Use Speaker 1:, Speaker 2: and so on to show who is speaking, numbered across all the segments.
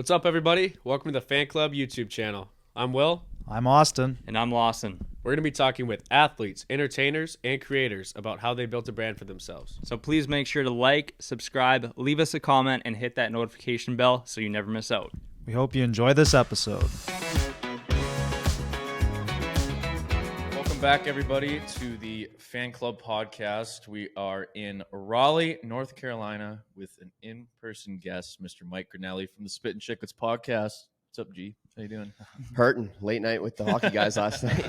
Speaker 1: What's up, everybody? Welcome to the Fan Club YouTube channel. I'm Will.
Speaker 2: I'm Austin.
Speaker 3: And I'm Lawson.
Speaker 1: We're going to be talking with athletes, entertainers, and creators about how they built a brand for themselves.
Speaker 3: So please make sure to like, subscribe, leave us a comment, and hit that notification bell so you never miss out.
Speaker 2: We hope you enjoy this episode.
Speaker 4: Welcome back, everybody, to the Fan Club podcast. We are in Raleigh, North Carolina, with an in-person guest, Mr. Mike Grinnell from the Spittin Chiclets podcast. What's up, G? How you doing?
Speaker 5: Hurting late night with the hockey guys last night.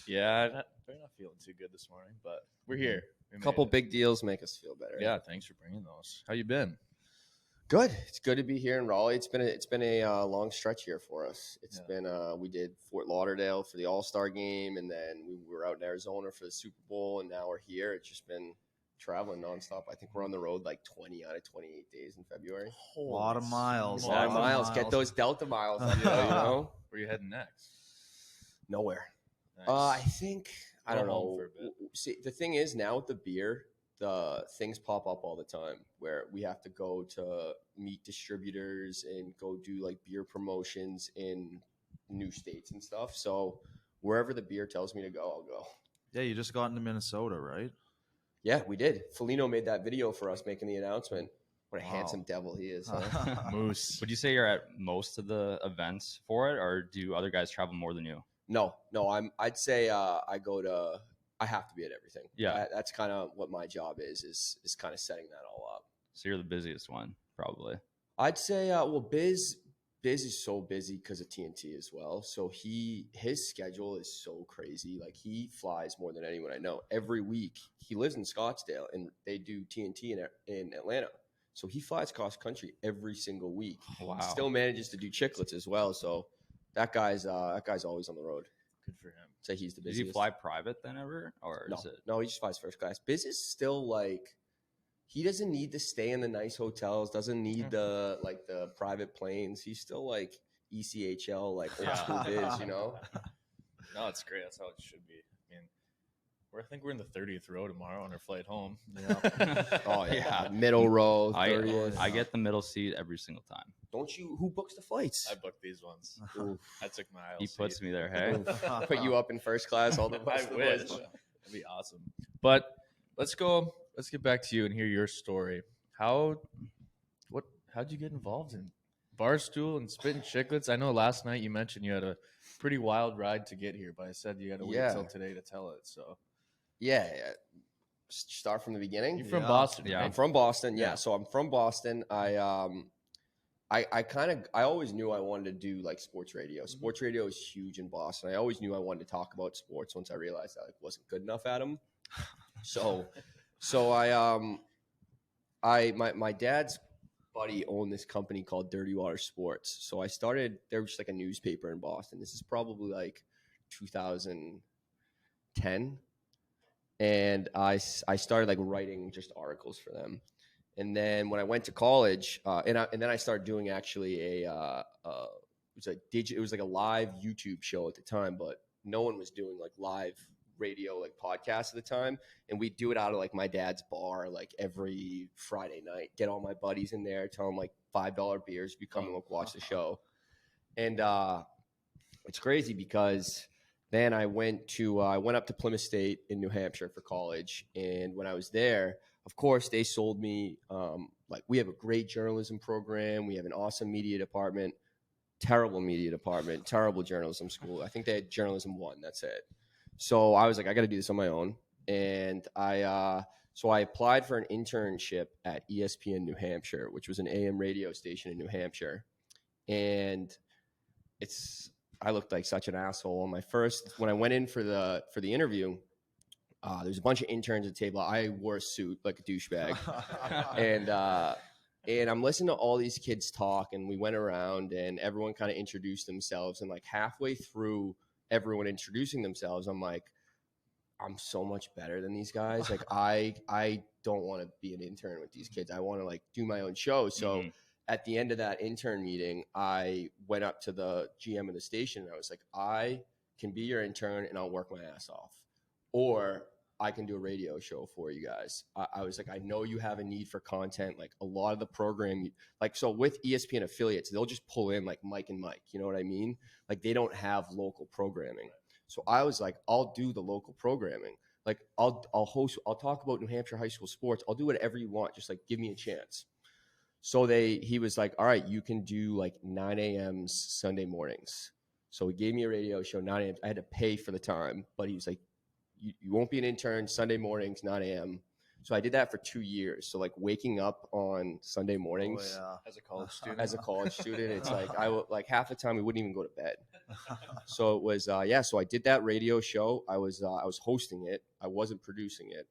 Speaker 4: Yeah, they're not feeling too good this morning, but we're here.
Speaker 5: A couple big deals make us feel better.
Speaker 4: Yeah, thanks for bringing those. How you been?
Speaker 5: Good. It's good to be here in Raleigh. It's been a long stretch here for us. It's been we did Fort Lauderdale for the All-Star game, and then we were out in Arizona for the Super Bowl, and now we're here. It's just been traveling nonstop. I think we're on the road like 20 out of 28 days in February.
Speaker 2: A lot of miles.
Speaker 5: A lot of miles. Get those Delta miles. You know?
Speaker 4: Where you heading next?
Speaker 5: Nowhere.
Speaker 4: Nice.
Speaker 5: I think I don't
Speaker 4: Go home
Speaker 5: know.
Speaker 4: for a bit.
Speaker 5: See, the thing is now with the beer, the things pop up all the time where we have to go to meet distributors and go do like beer promotions in new states and stuff. So wherever the beer tells me to go, I'll go.
Speaker 2: Yeah, you just got into Minnesota, right?
Speaker 5: Yeah, we did. Felino made that video for us making the announcement. What a
Speaker 2: Wow.
Speaker 5: handsome devil he is. Huh?
Speaker 4: Moose.
Speaker 3: Would you say you're at most of the events for it, or do other guys travel more than you?
Speaker 5: No, I'd say I have to be at everything.
Speaker 3: Yeah.
Speaker 5: That's kind of what my job is kind of setting that all up.
Speaker 3: So you're the busiest one, probably.
Speaker 5: I'd say, Biz is so busy because of TNT as well. So his schedule is so crazy. Like he flies more than anyone I know. Every week he lives in Scottsdale and they do TNT in Atlanta. So he flies cross country every single week.
Speaker 3: Wow.
Speaker 5: He still manages to do Chiclets as well. So that guy's always on the road.
Speaker 4: Good for him.
Speaker 5: Say he's the
Speaker 3: Does
Speaker 5: busiest.
Speaker 3: he fly private then ever, or
Speaker 5: No,
Speaker 3: is it?
Speaker 5: no, he just flies first class. Biz is still like, he doesn't need to stay in the nice hotels, doesn't need the private planes. He's still like ECHL, like old school Biz, you know?
Speaker 4: No, it's great. That's how it should be. I mean, I think we're in the 30th row tomorrow on our flight home.
Speaker 5: Oh yeah, middle row, 30th.
Speaker 3: I get the middle seat every single time.
Speaker 5: Don't you? Who books the flights?
Speaker 4: I booked these ones.
Speaker 5: Oof.
Speaker 4: I took my aisle
Speaker 3: He puts
Speaker 4: seat.
Speaker 3: me there, hey?
Speaker 5: Put you up in first class all the
Speaker 4: I
Speaker 5: rest of the
Speaker 4: wish.
Speaker 5: way.
Speaker 4: That'd be awesome. But let's get back to you and hear your story. How'd you get involved in Barstool and Spittin Chiclets? I know last night you mentioned you had a pretty wild ride to get here, but I said you had to wait
Speaker 5: Yeah.
Speaker 4: till today to tell it. So
Speaker 5: Yeah. Start from the beginning.
Speaker 4: you're from
Speaker 2: Yeah.
Speaker 4: Boston,
Speaker 3: Yeah.
Speaker 4: right?
Speaker 5: I'm from Boston.
Speaker 4: Yeah.
Speaker 5: Yeah. So I'm from Boston. I always knew I wanted to do like sports radio. Sports radio is huge in Boston. I always knew I wanted to talk about sports once I realized I wasn't good enough at them. So my dad's buddy owned this company called Dirty Water Sports. So I started, there was just like a newspaper in Boston. This is probably like 2010. And I started like writing just articles for them. And then when I went to college, and then I started doing actually it was like a live YouTube show at the time, but no one was doing like live radio, like podcasts at the time. And we'd do it out of like my dad's bar, like every Friday night, get all my buddies in there, tell them like $5 beers, you come and watch the show. And it's crazy because then I went up to Plymouth State in New Hampshire for college. And when I was there, of course, they sold me, like we have a great journalism program. We have an awesome media department, terrible media department, terrible journalism school. I think they had journalism 1. That's it. So I was like, I got to do this on my own. And so I applied for an internship at ESPN New Hampshire, which was an AM radio station in New Hampshire. And I looked like such an asshole on when I went in for the interview. There's a bunch of interns at the table. I wore a suit like a douchebag. And I'm listening to all these kids talk, and we went around and everyone kind of introduced themselves. And like halfway through everyone introducing themselves, I'm like, I'm so much better than these guys. Like I don't want to be an intern with these kids. I want to like do my own show. So at the end of that intern meeting, I went up to the GM of the station and I was like, I can be your intern and I'll work my ass off. Or I can do a radio show for you guys. I was like, I know you have a need for content. Like a lot of the program, like, so with ESPN affiliates, they'll just pull in like Mike and Mike, you know what I mean? Like they don't have local programming. So I was like, I'll do the local programming. Like I'll host, I'll talk about New Hampshire high school sports. I'll do whatever you want. Just like give me a chance. So he was like, all right, you can do like 9 a.m. Sunday mornings. So he gave me a radio show, 9 a.m. I had to pay for the time, but he was like, you won't be an intern Sunday mornings, 9 a.m. So I did that for 2 years. So like waking up on Sunday mornings
Speaker 4: As a college student.
Speaker 5: as a college student, it's like like half the time we wouldn't even go to bed. So it was so I did that radio show. I was hosting it. I wasn't producing it.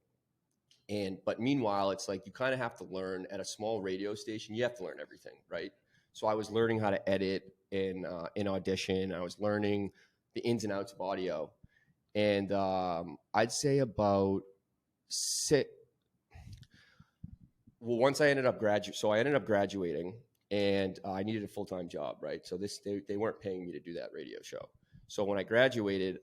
Speaker 5: But meanwhile, it's like you kind of have to learn at a small radio station. You have to learn everything, right? So I was learning how to edit in Audition. I was learning the ins and outs of audio. And I'd say about once I ended up graduating, and I needed a full-time job, right? So they weren't paying me to do that radio show. So when I graduated,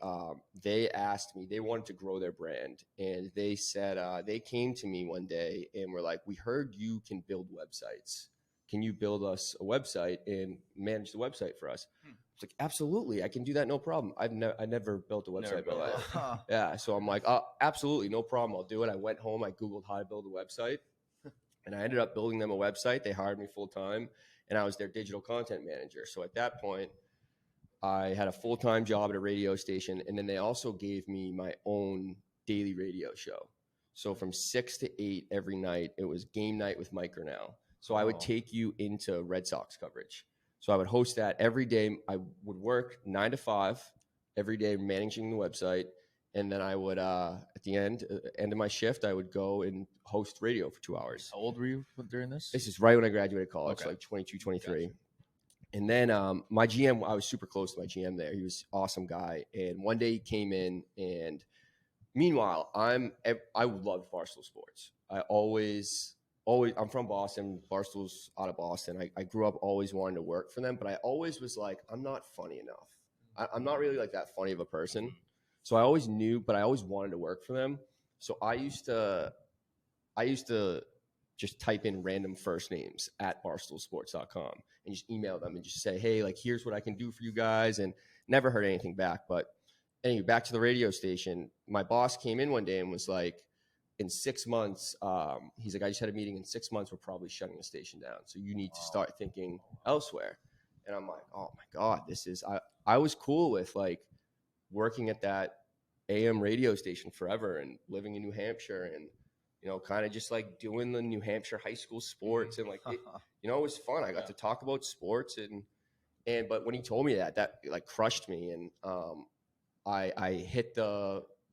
Speaker 5: they asked me, they wanted to grow their brand, and they said, they came to me one day and were like, we heard you can build websites. Can you build us a website and manage the website for us? It's like, absolutely, I can do that, no problem. I never built a website in my life. Yeah, so I'm like, absolutely, no problem, I'll do it. I went home, I Googled how to build a website, and I ended up building them a website. They hired me full time, and I was their digital content manager. So at that point, I had a full-time job at a radio station, and then they also gave me my own daily radio show. So from 6 to 8 every night, it was Game Night with Mike Grinnell. So I would take you into Red Sox coverage. So I would host that every day. I would work 9 to 5 every day managing the website. And then I would, at the end of my shift, I would go and host radio for 2 hours.
Speaker 4: How old were you during this?
Speaker 5: This is right when I graduated college,
Speaker 4: Okay.
Speaker 5: like 22, 23. Gotcha. And then my GM, I was super close to my GM there. He was an awesome guy. And one day he came in, and meanwhile, I loved Barstool sports. I'm from Boston. Barstool's out of Boston. I grew up always wanting to work for them, but I always was like, I'm not funny enough. I'm not really like that funny of a person. So I always knew, but I always wanted to work for them. So I used to just type in random first names at barstoolsports.com and just email them and just say, hey, like, here's what I can do for you guys. And never heard anything back. But anyway, back to the radio station. My boss came in one day and was like, in 6 months, he's like, I just had a meeting. In 6 months, we're probably shutting the station down. So you need to start thinking elsewhere. And I'm like, oh my God, I was cool with like working at that AM radio station forever and living in New Hampshire and, kind of just like doing the New Hampshire high school sports. And like, it was fun. I got to talk about sports but when he told me that like crushed me. And I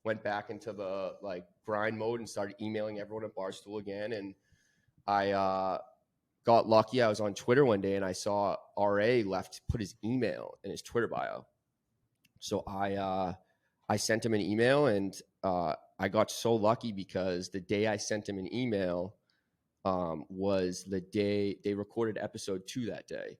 Speaker 5: went back into the like grind mode and started emailing everyone at Barstool again. And I got lucky. I was on Twitter one day and I saw RA put his email in his Twitter bio. So I sent him an email, and I got so lucky because the day I sent him an email was the day they recorded episode 2 that day.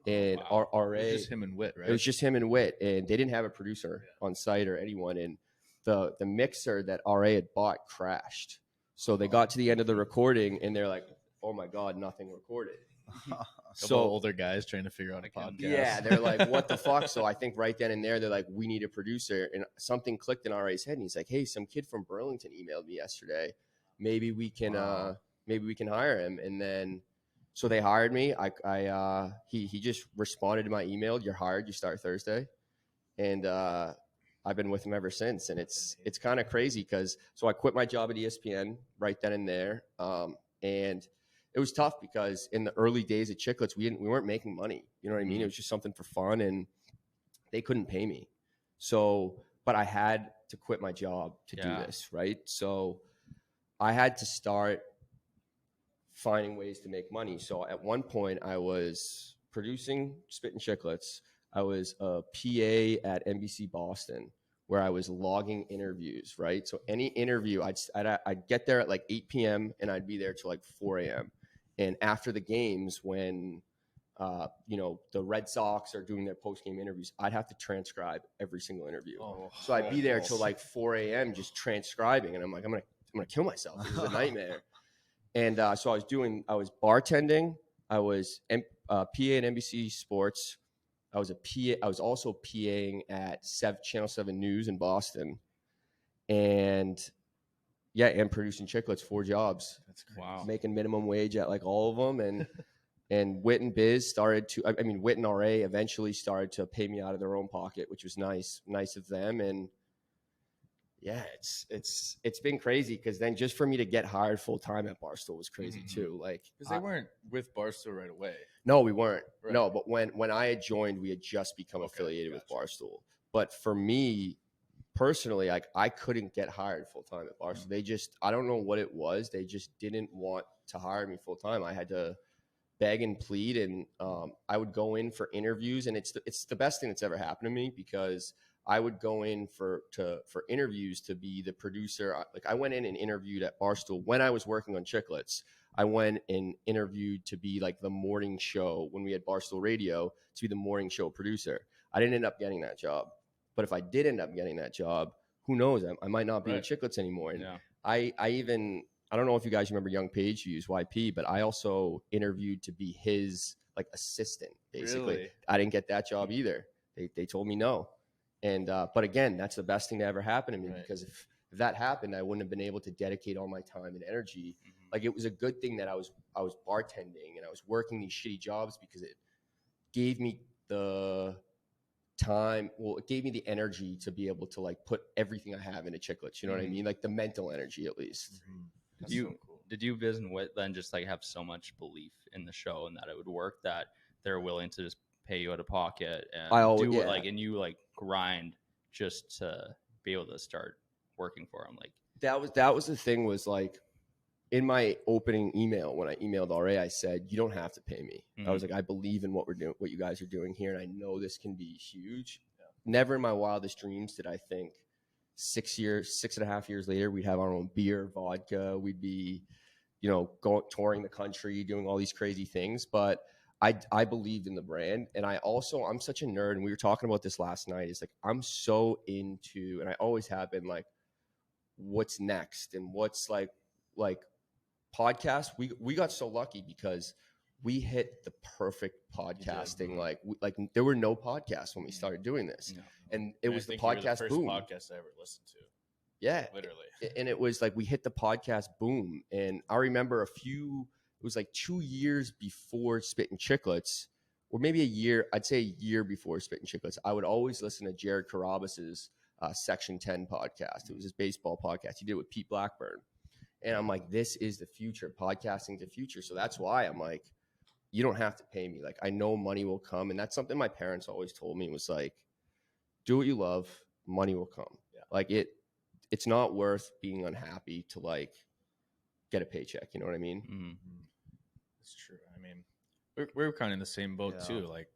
Speaker 5: And RA,
Speaker 4: it was just him and Whit, right?
Speaker 5: It was just him and Whit, and they didn't have a producer on site or anyone. And the mixer that RA had bought crashed. So they got to the end of the recording, and they're like, oh my God, nothing recorded.
Speaker 4: So older guys trying to figure out a podcast.
Speaker 5: Yeah, they're like, what the fuck? So I think right then and there, they're like, we need a producer. And something clicked in RA's head, and he's like, hey, some kid from Burlington emailed me yesterday. Maybe we can hire him. And then so they hired me. He just responded to my email. You're hired. You start Thursday. And I've been with him ever since. And it's kind of crazy because I quit my job at ESPN right then and there. And it was tough because in the early days at Chiclets, we weren't making money. You know what I mean? It was just something for fun, and they couldn't pay me. So, but I had to quit my job to do this, right? So I had to start finding ways to make money. So at one point, I was producing Spittin' Chiclets. I was a PA at NBC Boston, where I was logging interviews, right? So any interview, I'd get there at like 8 p.m. and I'd be there till like 4 a.m. And after the games, when the Red Sox are doing their post game interviews, I'd have to transcribe every single interview.
Speaker 4: Oh,
Speaker 5: So I'd be there till like 4 a.m. just transcribing, and I'm like, I'm gonna kill myself. This is a nightmare. And so I was bartending. I was PA at NBC Sports. I was a PA. I was also PAing at Channel 7 News in Boston, and producing Chiclets, 4 jobs,
Speaker 4: That's crazy.
Speaker 3: Wow.
Speaker 5: making minimum wage at like all of them, and Whit and Biz started to. I mean, Whit and RA eventually started to pay me out of their own pocket, which was nice of them, and. Yeah, it's been crazy because then just for me to get hired full time at Barstool was crazy too. Like
Speaker 4: Because they weren't with Barstool right away.
Speaker 5: no, we weren't.
Speaker 4: Right.
Speaker 5: No, but when I had joined, we had just become affiliated with Barstool. But for me personally, like I couldn't get hired full time at Barstool. They just I don't know what it was. They just didn't want to hire me full time. I had to beg and plead, and I would go in for interviews, and it's the best thing that's ever happened to me because I would go in for interviews to be the producer. Like I went in and interviewed at Barstool when I was working on Chiclets. I went and interviewed to be like the morning show when we had Barstool Radio to be the morning show producer. I didn't end up getting that job, but if I did end up getting that job, who knows? I might not be in Chiclets anymore. And
Speaker 3: Yeah.
Speaker 5: I don't know if you guys remember Young Page who used YP, but I also interviewed to be his like assistant basically.
Speaker 4: Really?
Speaker 5: I didn't get that job either. They told me no. And but again, that's the best thing to ever happen to me because if that happened, I wouldn't have been able to dedicate all my time and energy. Like it was a good thing that I was bartending and I was working these shitty jobs because it gave me the time. Well, it gave me the energy to be able to like put everything I have into Chiclets. You know what I mean? Like the mental energy, at least.
Speaker 4: That's
Speaker 3: You
Speaker 4: so cool.
Speaker 3: did you Biz and Whit then just like have so much belief in the show and that it would work that they're willing to just pay you out of pocket and and you like grind just to be able to start working for them? Like
Speaker 5: That was the thing was like in my opening email when I emailed RA, I said you don't have to pay me. I was like, I believe in what we're doing, what you guys are doing here, and I know this can be huge. Never in my wildest dreams did I think 6.5 years later we'd have our own beer, vodka, we'd be touring the country, doing all these crazy things. But I believed in the brand, and I'm such a nerd, and we were talking about this last night. Is like I'm so into, and I always have been like, what's next and what's like podcasts. We got so lucky because we hit the perfect podcasting. Like there were no podcasts when we started doing this, and it was the podcast
Speaker 4: first
Speaker 5: boom.
Speaker 4: podcast I ever listened to.
Speaker 5: Yeah,
Speaker 4: Literally.
Speaker 5: And it was like we hit the podcast boom, and I remember it was like 2 years before Spittin' Chiclets, or maybe a year, I'd say a year before Spittin' Chiclets, I would always listen to Jared Carabas's Section 10 podcast. It was his baseball podcast. He did it with Pete Blackburn. And I'm like, this is the future. Podcasting's the future. So that's why I'm like, you don't have to pay me. Like, I know money will come. And that's something my parents always told me was like, do what you love. Money will come. Yeah. Like it's not worth being unhappy to like get a paycheck. You know what I mean?
Speaker 3: Mm-hmm.
Speaker 4: It's true. I mean, we're kind of in the same boat too. Like,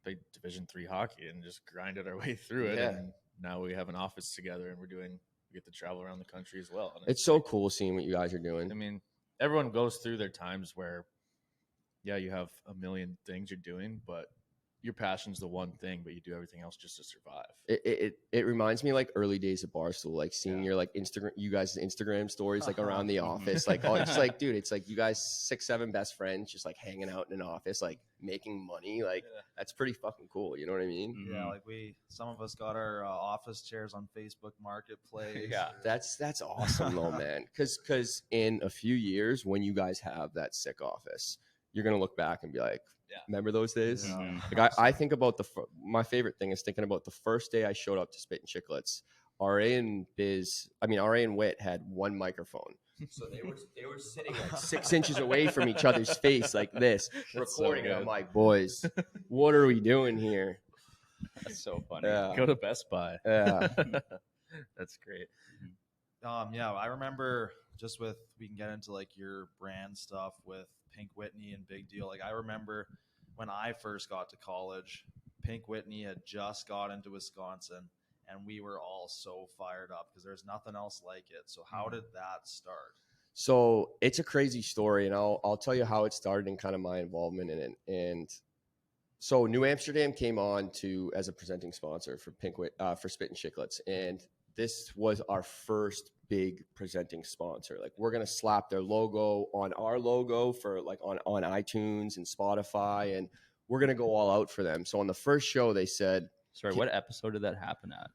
Speaker 4: played Division III hockey and just grinded our way through it.
Speaker 5: Yeah.
Speaker 4: And now we have an office together, and we get to travel around the country as well. And
Speaker 5: It's so cool seeing what you guys are doing.
Speaker 4: I mean, everyone goes through their times where, you have a million things you're doing, but your passion's the one thing, but you do everything else just to survive.
Speaker 5: It reminds me like early days of Barstool, like seeing your like Instagram, you guys' Instagram stories like around the office, like it's just like, dude, it's like you guys 6-7 best friends just like hanging out in an office, like making money, like that's pretty fucking cool. You know what I mean?
Speaker 2: Yeah, like some of us got our office chairs on Facebook Marketplace.
Speaker 3: Yeah,
Speaker 5: that's awesome though, man. Because in a few years, when you guys have that sick office, you're gonna look back and be like, remember those days?
Speaker 2: Yeah.
Speaker 5: Like I think about my favorite thing is thinking about the first day I showed up to Spittin' Chiclets. RA and Whit had one microphone. So they were sitting like 6 inches away from each other's face like this, recording.
Speaker 4: So
Speaker 5: I'm like, boys, what are we doing here?
Speaker 3: that's so funny.
Speaker 5: Yeah.
Speaker 4: Go to Best Buy.
Speaker 5: Yeah.
Speaker 4: That's great.
Speaker 2: Yeah, I remember just we can get into like your brand stuff with Pink Whitney and Big Deal. Like I remember when I first got to college, Pink Whitney had just got into Wisconsin, and we were all so fired up because there's nothing else like it. So how did that start?
Speaker 5: So it's a crazy story, and I'll tell you how it started and kind of my involvement in it. And so New Amsterdam came on to as a presenting sponsor for for Spittin' Chiclets, and this was our first big presenting sponsor. Like, we're gonna slap their logo on our logo for like on iTunes and Spotify, and we're gonna go all out for them. So on the first show, they said,
Speaker 3: Sorry, what episode did that happen at?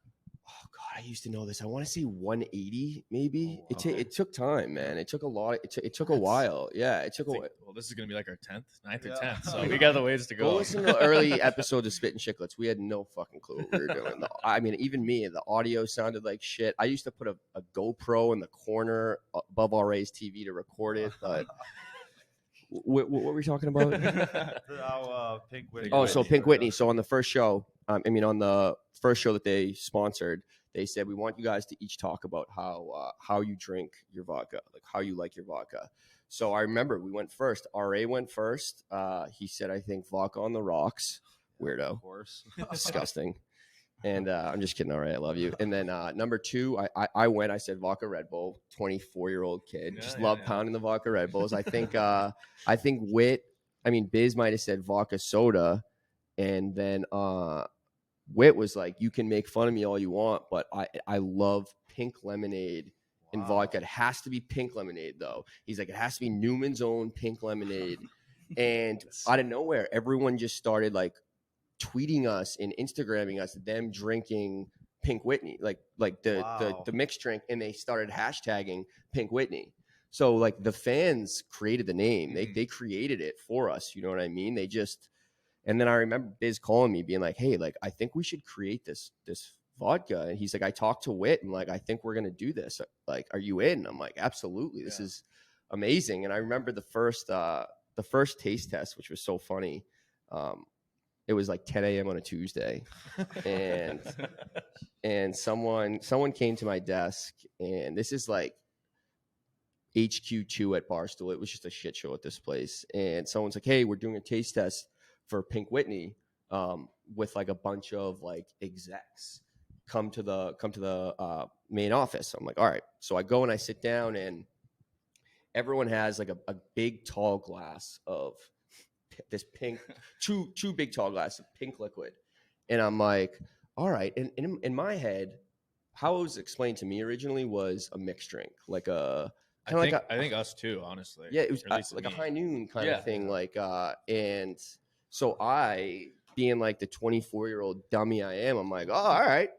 Speaker 5: oh God, I used to know this. I want to say 180, maybe.
Speaker 3: Oh, wow.
Speaker 5: It took time, man. It took a lot. It took a while. Yeah, it took a while.
Speaker 4: Well, this is gonna be like our 9th or
Speaker 2: Yeah.
Speaker 4: 10th, so we got the ways to
Speaker 5: Go
Speaker 4: go.
Speaker 5: listen to the early episodes of Spittin' Chiclets. We had no fucking clue what we were doing. I mean, even me, the audio sounded like shit. I used to put a GoPro in the corner above RA's TV to record it. But what were we talking about?
Speaker 2: How Pink Whitney.
Speaker 5: Oh, so Pink Whitney. So on the first show, on the first show that they sponsored, they said, we want you guys to each talk about how you drink your vodka, like how you like your vodka. So I remember we went first. RA went first. He said, I think vodka on the rocks. Weirdo.
Speaker 2: Of course.
Speaker 5: Disgusting. And I'm just kidding. RA, I love you. And then number 2, I went. I said vodka Red Bull. 24-year-old kid.
Speaker 4: Yeah,
Speaker 5: Just
Speaker 4: yeah,
Speaker 5: love
Speaker 4: yeah.
Speaker 5: pounding the vodka Red Bulls. I think Biz might have said vodka soda. And then Whit was like, you can make fun of me all you want, but I love pink lemonade and
Speaker 2: Wow.
Speaker 5: vodka. It has to be pink lemonade, though. He's like, it has to be Newman's Own pink lemonade. And out of nowhere, everyone just started like tweeting us and Instagramming us them drinking Pink Whitney, like
Speaker 2: Wow.
Speaker 5: the mixed drink, and they started hashtagging Pink Whitney. So like the fans created the name. They created it for us. You know what I mean? They just. And then I remember Biz calling me, being like, "Hey, like I think we should create this vodka." And he's like, "I talked to Whit, and like I think we're gonna do this. Like, are you in?" I'm like, "Absolutely, this is amazing." And I remember the first taste test, which was so funny. It was like 10 a.m. on a Tuesday, and someone came to my desk, and this is like HQ2 at Barstool. It was just a shit show at this place, and someone's like, "Hey, we're doing a taste test for Pink Whitney with like a bunch of like execs come to the main office." I'm like, all right. So I go and I sit down, and everyone has like a big tall glass of this pink, two big tall glasses of pink liquid. And I'm like, all right. And in my head, how it was explained to me originally was a mixed drink, like a kind of
Speaker 4: I think us too, honestly.
Speaker 5: yeah, it was
Speaker 4: Or at least
Speaker 5: like a
Speaker 4: me.
Speaker 5: high noon kind
Speaker 4: Yeah.
Speaker 5: of thing. Like, and so I, being like the 24-year-old dummy I am, I'm like, oh, all right,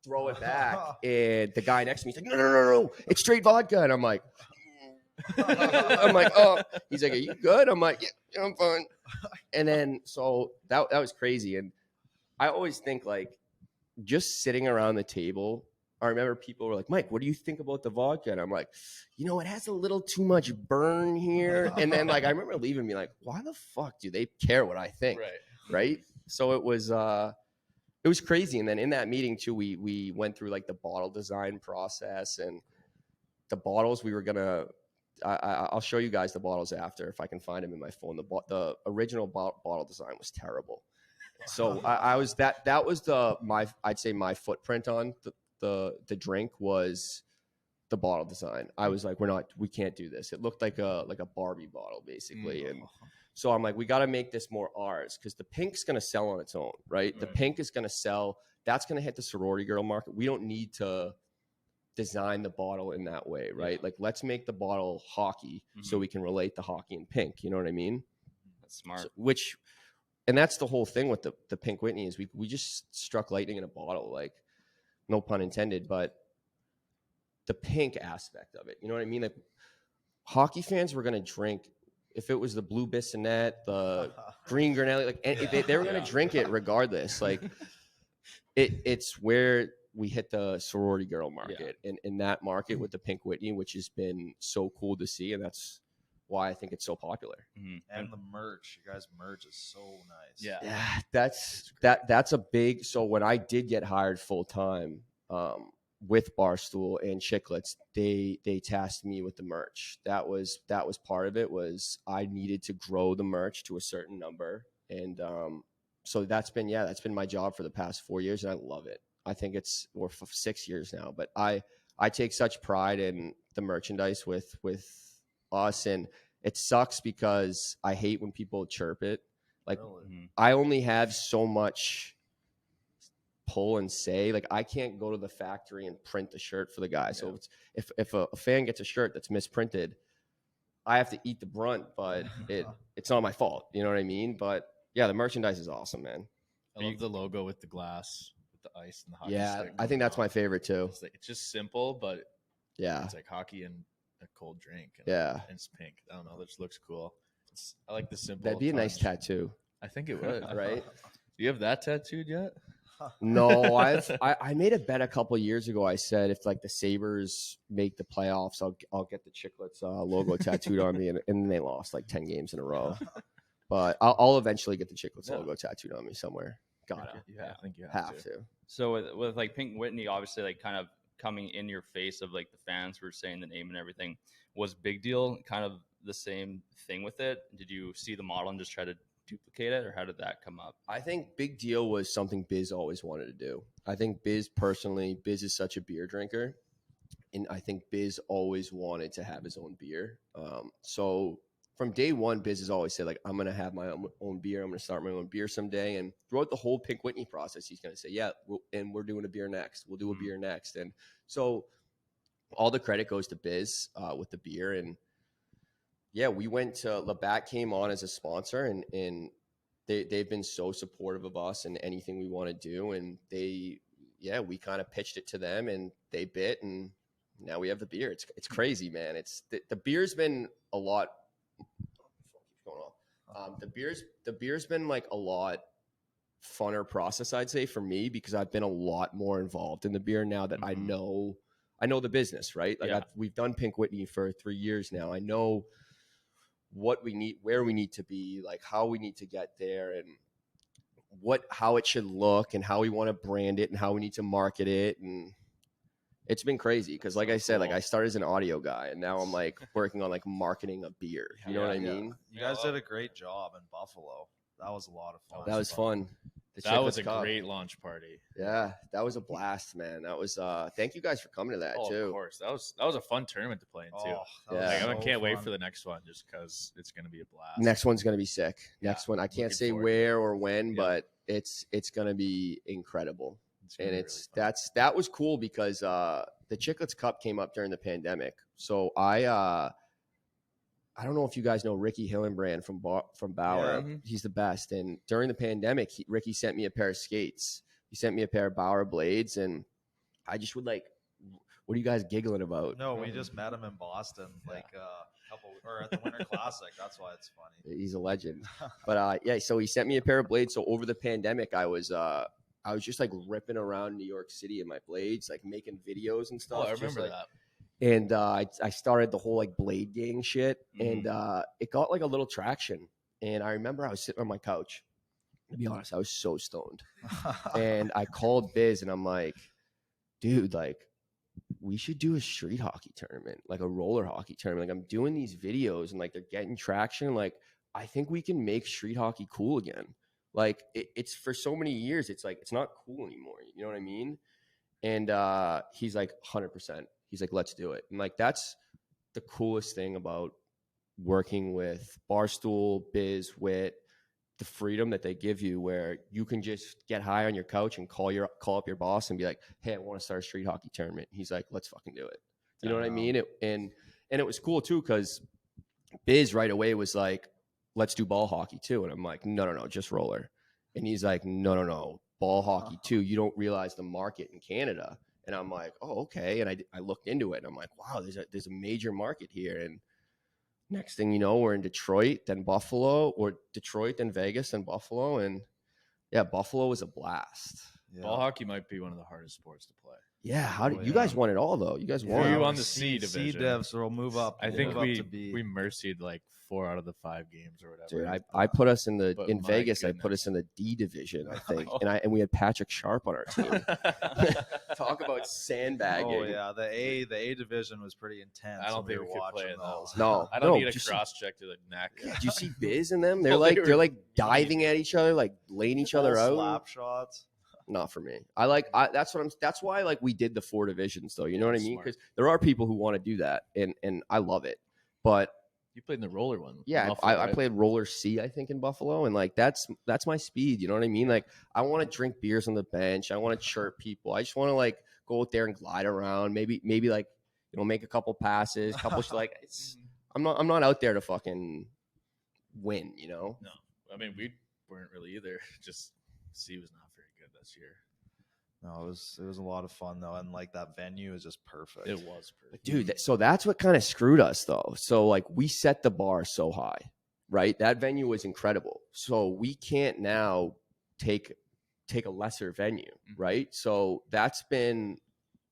Speaker 5: throw it back. And the guy next to me, he's like, no, it's straight vodka. And I'm like, oh, he's like, are you good? I'm like, yeah, I'm fine. And then, so that was crazy. And I always think like just sitting around the table, I remember people were like, Mike, what do you think about the vodka? And I'm like, it has a little too much burn here. And then like I remember leaving me like, why the fuck do they care what I think? Right. So it was crazy. And then in that meeting too, we went through like the bottle design process, and the bottles we were gonna I'll show you guys the bottles after if I can find them in my phone. The original bottle design was terrible. So I was that was I'd say my footprint on the drink was the bottle design. I was like, we can't do this. It looked like a Barbie bottle basically. And so I'm like, we got to make this more ours, because the pink's going to sell on its own, right? The pink is going to sell. That's going to hit the sorority girl market. We don't need to design the bottle in that way, right? Like, let's make the bottle hockey so we can relate the hockey and pink. You know what I mean?
Speaker 3: That's smart.
Speaker 5: And that's the whole thing with the Pink Whitney is we just struck lightning in a bottle, like, no pun intended, but the pink aspect of it, you know what I mean? Like, hockey fans were going to drink, if it was the blue Bissonnette, the green Grinnell, like they were going to drink it regardless. Like, it's where we hit the sorority girl market, and in that market with the Pink Whitney, which has been so cool to see, and that's why I think it's so popular.
Speaker 2: And the merch, you guys' merch is so nice.
Speaker 5: Yeah, that's a big. So when I did get hired full time with Barstool and Chiclets, they tasked me with the merch. That was part of it. Was I needed to grow the merch to a certain number, and so that's been my job for the past 4 years, and I love it. I think it's 6 years now, but I take such pride in the merchandise with us, and it sucks because I hate when people chirp it. Like I only have so much pull and say. Like I can't go to the factory and print the shirt for the guy. So if a fan gets a shirt that's misprinted, I have to eat the brunt, but it's not my fault. You know what I mean? But yeah, the merchandise is awesome, man.
Speaker 4: I love the logo with the glass, with the ice and the hockey stick.
Speaker 5: I think that's my favorite too.
Speaker 4: It's just simple, but
Speaker 5: yeah,
Speaker 4: it's like hockey and a cold drink. And,
Speaker 5: and
Speaker 4: it's pink. I don't know. It just looks cool. I like the simple.
Speaker 5: That'd be a nice tattoo.
Speaker 4: I think it would.
Speaker 5: Right?
Speaker 4: Do you have that tattooed yet?
Speaker 5: No, I made a bet a couple years ago. I said if like the Sabres make the playoffs, I'll get the Chiclets logo tattooed on me, and then they lost like 10 games in a row. But I'll eventually get the Chiclets logo tattooed on me somewhere. Gotta.
Speaker 4: I think you
Speaker 5: have to.
Speaker 3: So with like Pink Whitney, obviously like kind of coming in your face of like the fans who were saying the name and everything, was Big Deal kind of the same thing with it? Did you see the model and just try to duplicate it, or how did that come up?
Speaker 5: I think Big Deal was something Biz always wanted to do. I think Biz is such a beer drinker, and I think Biz always wanted to have his own beer. So from day one, Biz has always said, like, I'm going to have my own beer. I'm going to start my own beer someday. And throughout the whole Pink Whitney process, he's going to say, yeah, we're doing a beer next. We'll do a beer next. And so all the credit goes to Biz with the beer. And yeah, we went to Labatt came on as a sponsor, and they've been so supportive of us and anything we want to do. And we kind of pitched it to them, and they bit, and now we have the beer. It's crazy, man. It's the beer's been a lot. The beer's been like a lot funner process, I'd say, for me, because I've been a lot more involved in the beer now that I know the business, right? Like we've done Pink Whitney for 3 years now. I know what we need, where we need to be, like how we need to get there, and how it should look, and how we want to brand it, and how we need to market it. And it's been crazy because, like I said, like I started as an audio guy, and now I'm like working on like marketing a beer. You know what I mean?
Speaker 2: You guys did a great job in Buffalo. That was a lot of fun.
Speaker 5: That was fun.
Speaker 4: That was a great launch party.
Speaker 5: Yeah, that was a blast, man. That was thank you guys for coming to that too.
Speaker 4: Of course. That was a fun tournament to play in too. I can't wait for the next one just because it's going to be a blast.
Speaker 5: Next one's going to be sick. Next one, I can't say where or when, but it's going to be incredible. And that was cool because the Chiclets Cup came up during the pandemic. So I don't know if you guys know Ricky Hillenbrand from Bauer. Yeah. He's the best. And during the pandemic, Ricky sent me a pair of skates. He sent me a pair of Bauer blades, and I just would like, what are you guys giggling about?
Speaker 2: No, we just met him in Boston, like at the Winter Classic. That's why it's funny.
Speaker 5: He's a legend. But so he sent me a pair of blades. So over the pandemic, I was just like ripping around New York City in my blades, like making videos and stuff.
Speaker 4: Oh, I remember that.
Speaker 5: And I started the whole like blade gang shit, and it got like a little traction. And I remember I was sitting on my couch. To be honest, I was so stoned. And I called Biz, and I'm like, dude, like, we should do a street hockey tournament, like a roller hockey tournament. Like, I'm doing these videos, and like they're getting traction. Like, I think we can make street hockey cool again. Like, it's for so many years, it's like it's not cool anymore. You know what I mean? And he's like, 100%. He's like, let's do it. And like, that's the coolest thing about working with Barstool, Biz, Wit, the freedom that they give you, where you can just get high on your couch and call up your boss and be like, hey, I want to start a street hockey tournament. He's like, let's fucking do it. You know what I mean? And it was cool too, because Biz right away was like, let's do ball hockey too. And I'm like, no, just roller. And he's like, no, ball hockey too. You don't realize the market in Canada. And I'm like, oh, okay. And I looked into it, and I'm like, wow, there's a major market here. And next thing you know, we're in Detroit, then Buffalo, or Detroit, then Vegas, then Buffalo. And yeah, Buffalo was a blast.
Speaker 4: Yeah. Ball hockey might be one of the hardest sports to play.
Speaker 5: Yeah, how did you guys won it all though? You guys won.
Speaker 4: You won the C division.
Speaker 2: C div, so we'll move up.
Speaker 4: I think we mercied like 4 out of the 5 games or whatever.
Speaker 5: Dude, I put us in Vegas. Goodness. I put us in the D division, I think, and we had Patrick Sharp on our team. Talk about sandbagging.
Speaker 2: Oh yeah, the A division was pretty intense.
Speaker 4: I don't think we could play in those.
Speaker 5: No,
Speaker 4: I don't need a cross check to the neck.
Speaker 5: Yeah. Do you see Biz in them? They're like diving at each other, like laying each other out.
Speaker 2: Slap shots.
Speaker 5: not for me. That's why like we did the 4 divisions though. You know what I mean?
Speaker 2: Smart.
Speaker 5: Because there are people who want to do that, and I love it. But
Speaker 4: You played in the roller one.
Speaker 5: yeah,
Speaker 4: Buffalo,
Speaker 5: I
Speaker 4: right?
Speaker 5: played roller C, I think, in Buffalo, and like that's my speed. You know what I mean? Like I want to drink beers on the bench. I want to chirp people. I just want to like go out there and glide around. Maybe like make a couple passes, like I'm not out there to fucking win.
Speaker 4: No, I mean we weren't really either. Just C was not very good this year.
Speaker 2: No, it was a lot of fun though, and like that venue is just perfect.
Speaker 4: It was perfect,
Speaker 5: dude. So that's what kind of screwed us though. So like we set the bar so high, right? That venue was incredible. So we can't now take a lesser venue, right? So that's been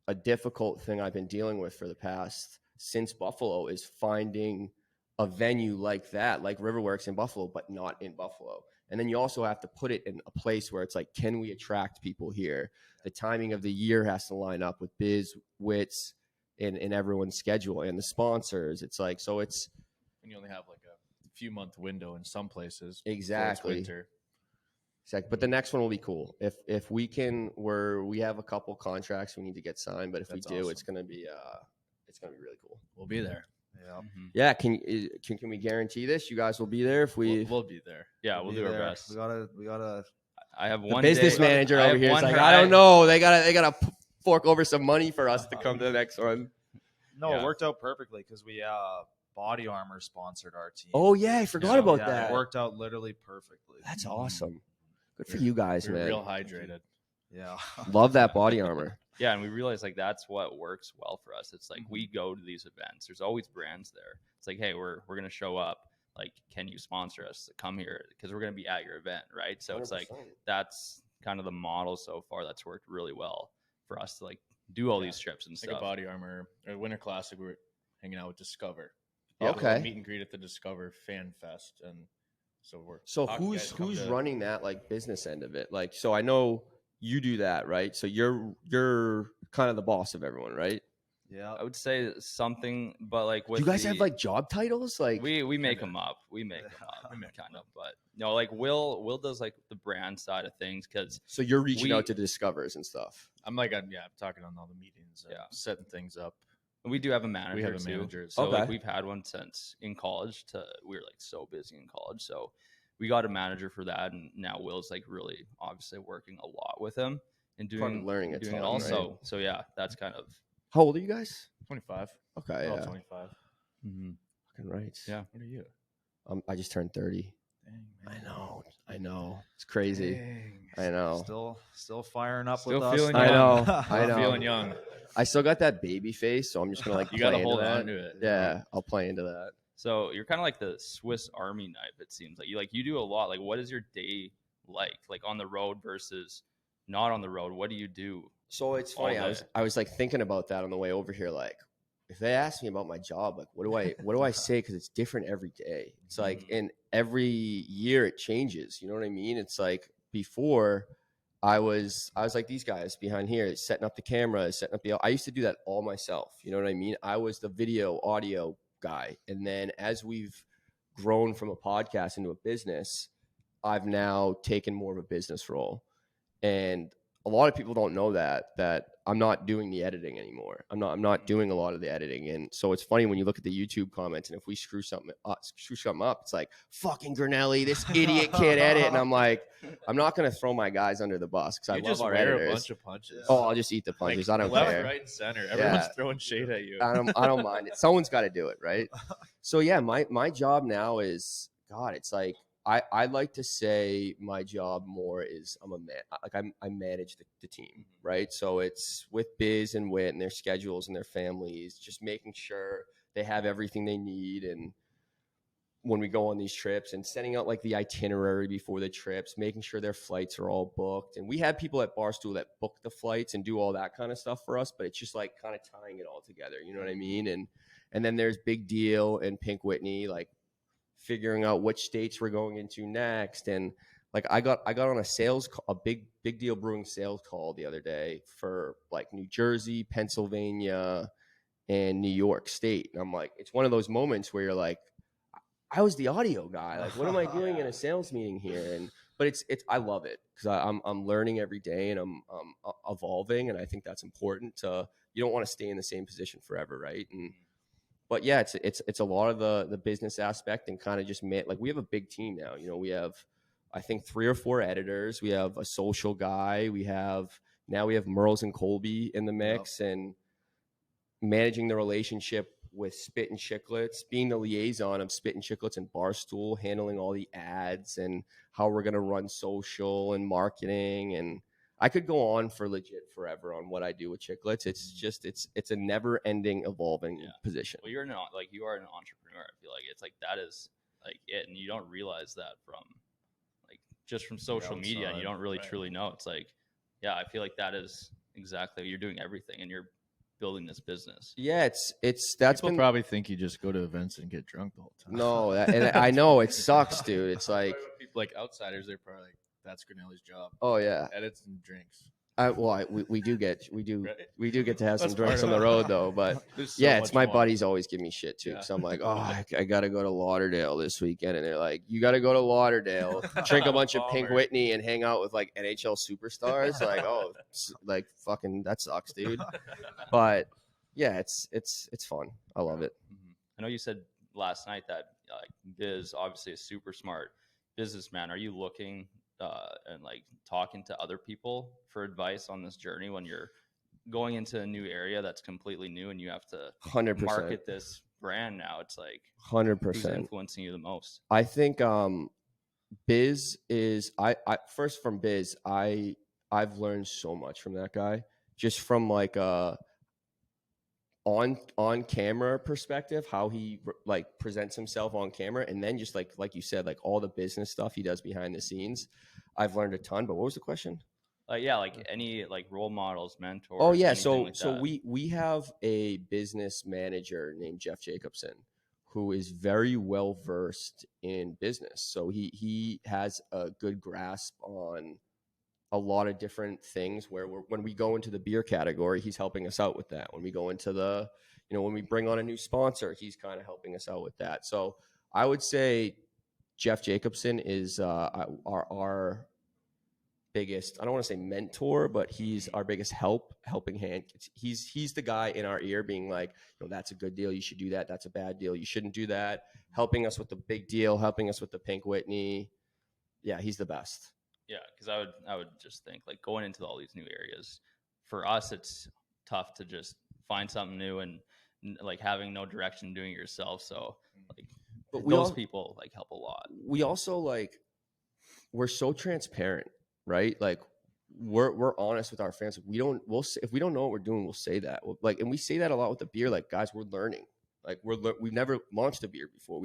Speaker 5: a difficult thing I've been dealing with for the past since Buffalo, is finding a venue like that, like Riverworks in Buffalo, but not in Buffalo. And then you also have to put it in a place where it's like, can we attract people here? The timing of the year has to line up with Biz, Wits, and everyone's schedule and the sponsors. It's like, so it's.
Speaker 4: And you only have like a few month window in some places.
Speaker 5: Exactly.
Speaker 4: Winter.
Speaker 5: Exactly. But the next one will be cool. If we can, we have a couple contracts we need to get signed, but if we do, awesome. It's gonna be really cool.
Speaker 4: We'll be there.
Speaker 2: Yeah.
Speaker 5: Yeah. Can we guarantee this? You guys will be there if we.
Speaker 4: We'll be there.
Speaker 3: Yeah, we'll do our best.
Speaker 2: We gotta.
Speaker 3: I have
Speaker 5: The
Speaker 3: one
Speaker 5: business manager over here is like, I don't know. They gotta fork over some money for us to come to the next one.
Speaker 2: No, It worked out perfectly because we Body Armor sponsored our team.
Speaker 5: Oh yeah, I forgot about that.
Speaker 2: It worked out literally perfectly.
Speaker 5: That's awesome. Good for you guys, man.
Speaker 4: Real hydrated.
Speaker 2: Yeah.
Speaker 5: Love that Body Armor.
Speaker 3: Yeah, and we realized like that's what works well for us. It's like we go to these events. There's always brands there. It's like, hey, we're gonna show up. Like, can you sponsor us? Come here because we're gonna be at your event, right? So 100%. It's like that's kind of the model so far that's worked really well for us to like do all these trips and stuff.
Speaker 4: Like a Body Armor or Winter Classic, we were hanging out with Discover.
Speaker 5: Okay.
Speaker 4: Meet and greet at the Discover Fan Fest, and so we're.
Speaker 5: So who's running that like business end of it? Like, so I know you do that, right? So you're kind of the boss of everyone, right?
Speaker 3: Yeah, I would say something, but like with
Speaker 5: do you guys have like job titles? Like
Speaker 3: we make them up. We make them up, kind of. But no, like Will does like the brand side of things because.
Speaker 5: So you're reaching out to Discovers and stuff.
Speaker 4: I'm talking on all the meetings, setting things up.
Speaker 3: And we do have a manager.
Speaker 4: We have a manager,
Speaker 3: so like we've had one since in college. We were like so busy in college, so we got a manager for that, and now Will's like really obviously working a lot with him and doing
Speaker 5: learning
Speaker 3: it also. Right? So yeah, that's kind of.
Speaker 5: How old are you guys?
Speaker 4: 25.
Speaker 5: Okay, yeah.
Speaker 4: 25.
Speaker 5: Mm-hmm. Fucking right.
Speaker 4: Yeah. What are you?
Speaker 5: I just turned 30.
Speaker 2: Dang,
Speaker 5: I know. It's crazy.
Speaker 2: Dang.
Speaker 5: I know.
Speaker 2: Still firing up
Speaker 4: still
Speaker 2: with
Speaker 4: feeling
Speaker 2: us.
Speaker 4: young.
Speaker 5: I know.
Speaker 4: Feeling young.
Speaker 5: I still got that baby face, so I'm just gonna like.
Speaker 4: You gotta
Speaker 5: play
Speaker 4: hold
Speaker 5: into
Speaker 4: on
Speaker 5: that.
Speaker 4: to it.
Speaker 5: Yeah, I'll play into that.
Speaker 3: So you're kind of like the Swiss Army knife. It seems like you do a lot. Like, what is your day like on the road versus not on the road? What do you do?
Speaker 5: So it's funny. I was like thinking about that on the way over here. Like, if they ask me about my job, like, what do I say? Because it's different every day. It's like, and every year it changes. You know what I mean? It's like before, I was like these guys behind here, setting up the cameras, setting up I used to do that all myself. You know what I mean? I was the video, audio guy, and then as we've grown from a podcast into a business, I've now taken more of a business role, and a lot of people don't know that I'm not doing the editing anymore. I'm not doing a lot of the editing. And so it's funny when you look at the YouTube comments, and if we screw something up, it's like, fucking Grinnell, this idiot can't edit. And I'm like, I'm not going to throw my guys under the bus because I love our editors.
Speaker 4: A bunch of punches.
Speaker 5: Oh, I'll just eat the punches.
Speaker 4: Like,
Speaker 5: I don't
Speaker 4: left,
Speaker 5: care.
Speaker 4: Right, and center. Everyone's throwing shade at you.
Speaker 5: I don't mind it. Someone's got to do it, right? So yeah, my job now is, God, it's like, I like to say my job more is I manage the team, right? So it's with Biz and Wit and their schedules and their families, just making sure they have everything they need. And when we go on these trips and setting out like the itinerary before the trips, making sure their flights are all booked. And we have people at Barstool that book the flights and do all that kind of stuff for us, but it's just like kind of tying it all together. You know what I mean? And then there's Big Deal and Pink Whitney, like figuring out which states we're going into next. And like I got on a big deal brewing sales call the other day for like New Jersey, Pennsylvania, and New York State. And I'm like, it's one of those moments where you're like, I was the audio guy. Like, what am I doing in a sales meeting here? And but it's I love it because I'm learning every day and I'm evolving, and I think that's important. You don't want to stay in the same position forever, right? And but yeah, it's a lot of the business aspect and kind of just like we have a big team now. You know, we have I think 3 or 4 editors. We have a social guy. We have Merles and Colby in the mix, and managing the relationship with Spittin Chiclets, being the liaison of Spittin Chiclets and Barstool, handling all the ads and how we're going to run social and marketing. And I could go on for legit forever on what I do with Chiclets. It's just, it's a never ending evolving position.
Speaker 3: Well, you are an entrepreneur. I feel like it's like, that is like it. And you don't realize that from like, just from social media, and you don't really truly know. It's like, yeah, I feel like that is exactly, you're doing everything and you're building this business.
Speaker 5: Yeah, that's
Speaker 4: People probably think you just go to events and get drunk the whole time.
Speaker 5: No, and I know it sucks, dude. It's like
Speaker 4: people like outsiders, they're probably like, that's Grinnell's job.
Speaker 5: Oh yeah,
Speaker 4: edits and drinks.
Speaker 5: We do get to have some drinks on the road though, but it's my buddies always give me shit too, because I'm like, oh, I got to go to Lauderdale this weekend, and they're like, you got to go to Lauderdale, drink a bunch of Pink Whitney, and hang out with like NHL superstars. Like, oh, like fucking that sucks, dude. But yeah, it's fun. I love it.
Speaker 3: I know you said last night that Biz, obviously a super smart businessman. Are you looking and like talking to other people for advice on this journey when you're going into a new area that's completely new and you have to
Speaker 5: 100%
Speaker 3: market this brand now? It's like
Speaker 5: 100%
Speaker 3: who's influencing you the most?
Speaker 5: I think Biz is I first from Biz, I've learned so much from that guy, just from like on camera perspective, how he like presents himself on camera, and then just like you said, like all the business stuff he does behind the scenes. I've learned a ton. But what was the question?
Speaker 3: Like any like role models, mentors.
Speaker 5: Oh yeah, so we have a business manager named Jeff Jacobson, who is very well versed in business. So he has a good grasp on a lot of different things where when we go into the beer category, he's helping us out with that. When we go into when we bring on a new sponsor, he's kind of helping us out with that. So I would say Jeff Jacobson is our biggest, I don't want to say mentor, but he's our biggest helping hand. He's the guy in our ear being like, that's a good deal, you should do that. That's a bad deal, you shouldn't do that. Helping us with the big deal, helping us with the Pink Whitney. Yeah, he's the best.
Speaker 3: Yeah, because I would just think like going into all these new areas, for us it's tough to just find something new and like having no direction, doing it yourself. So like, but those people like help a lot.
Speaker 5: We also we're so transparent, right? Like we're honest with our fans. If we don't know what we're doing, we'll say that. And we say that a lot with the beer. Like, guys, we're learning. Like we've never launched a beer before.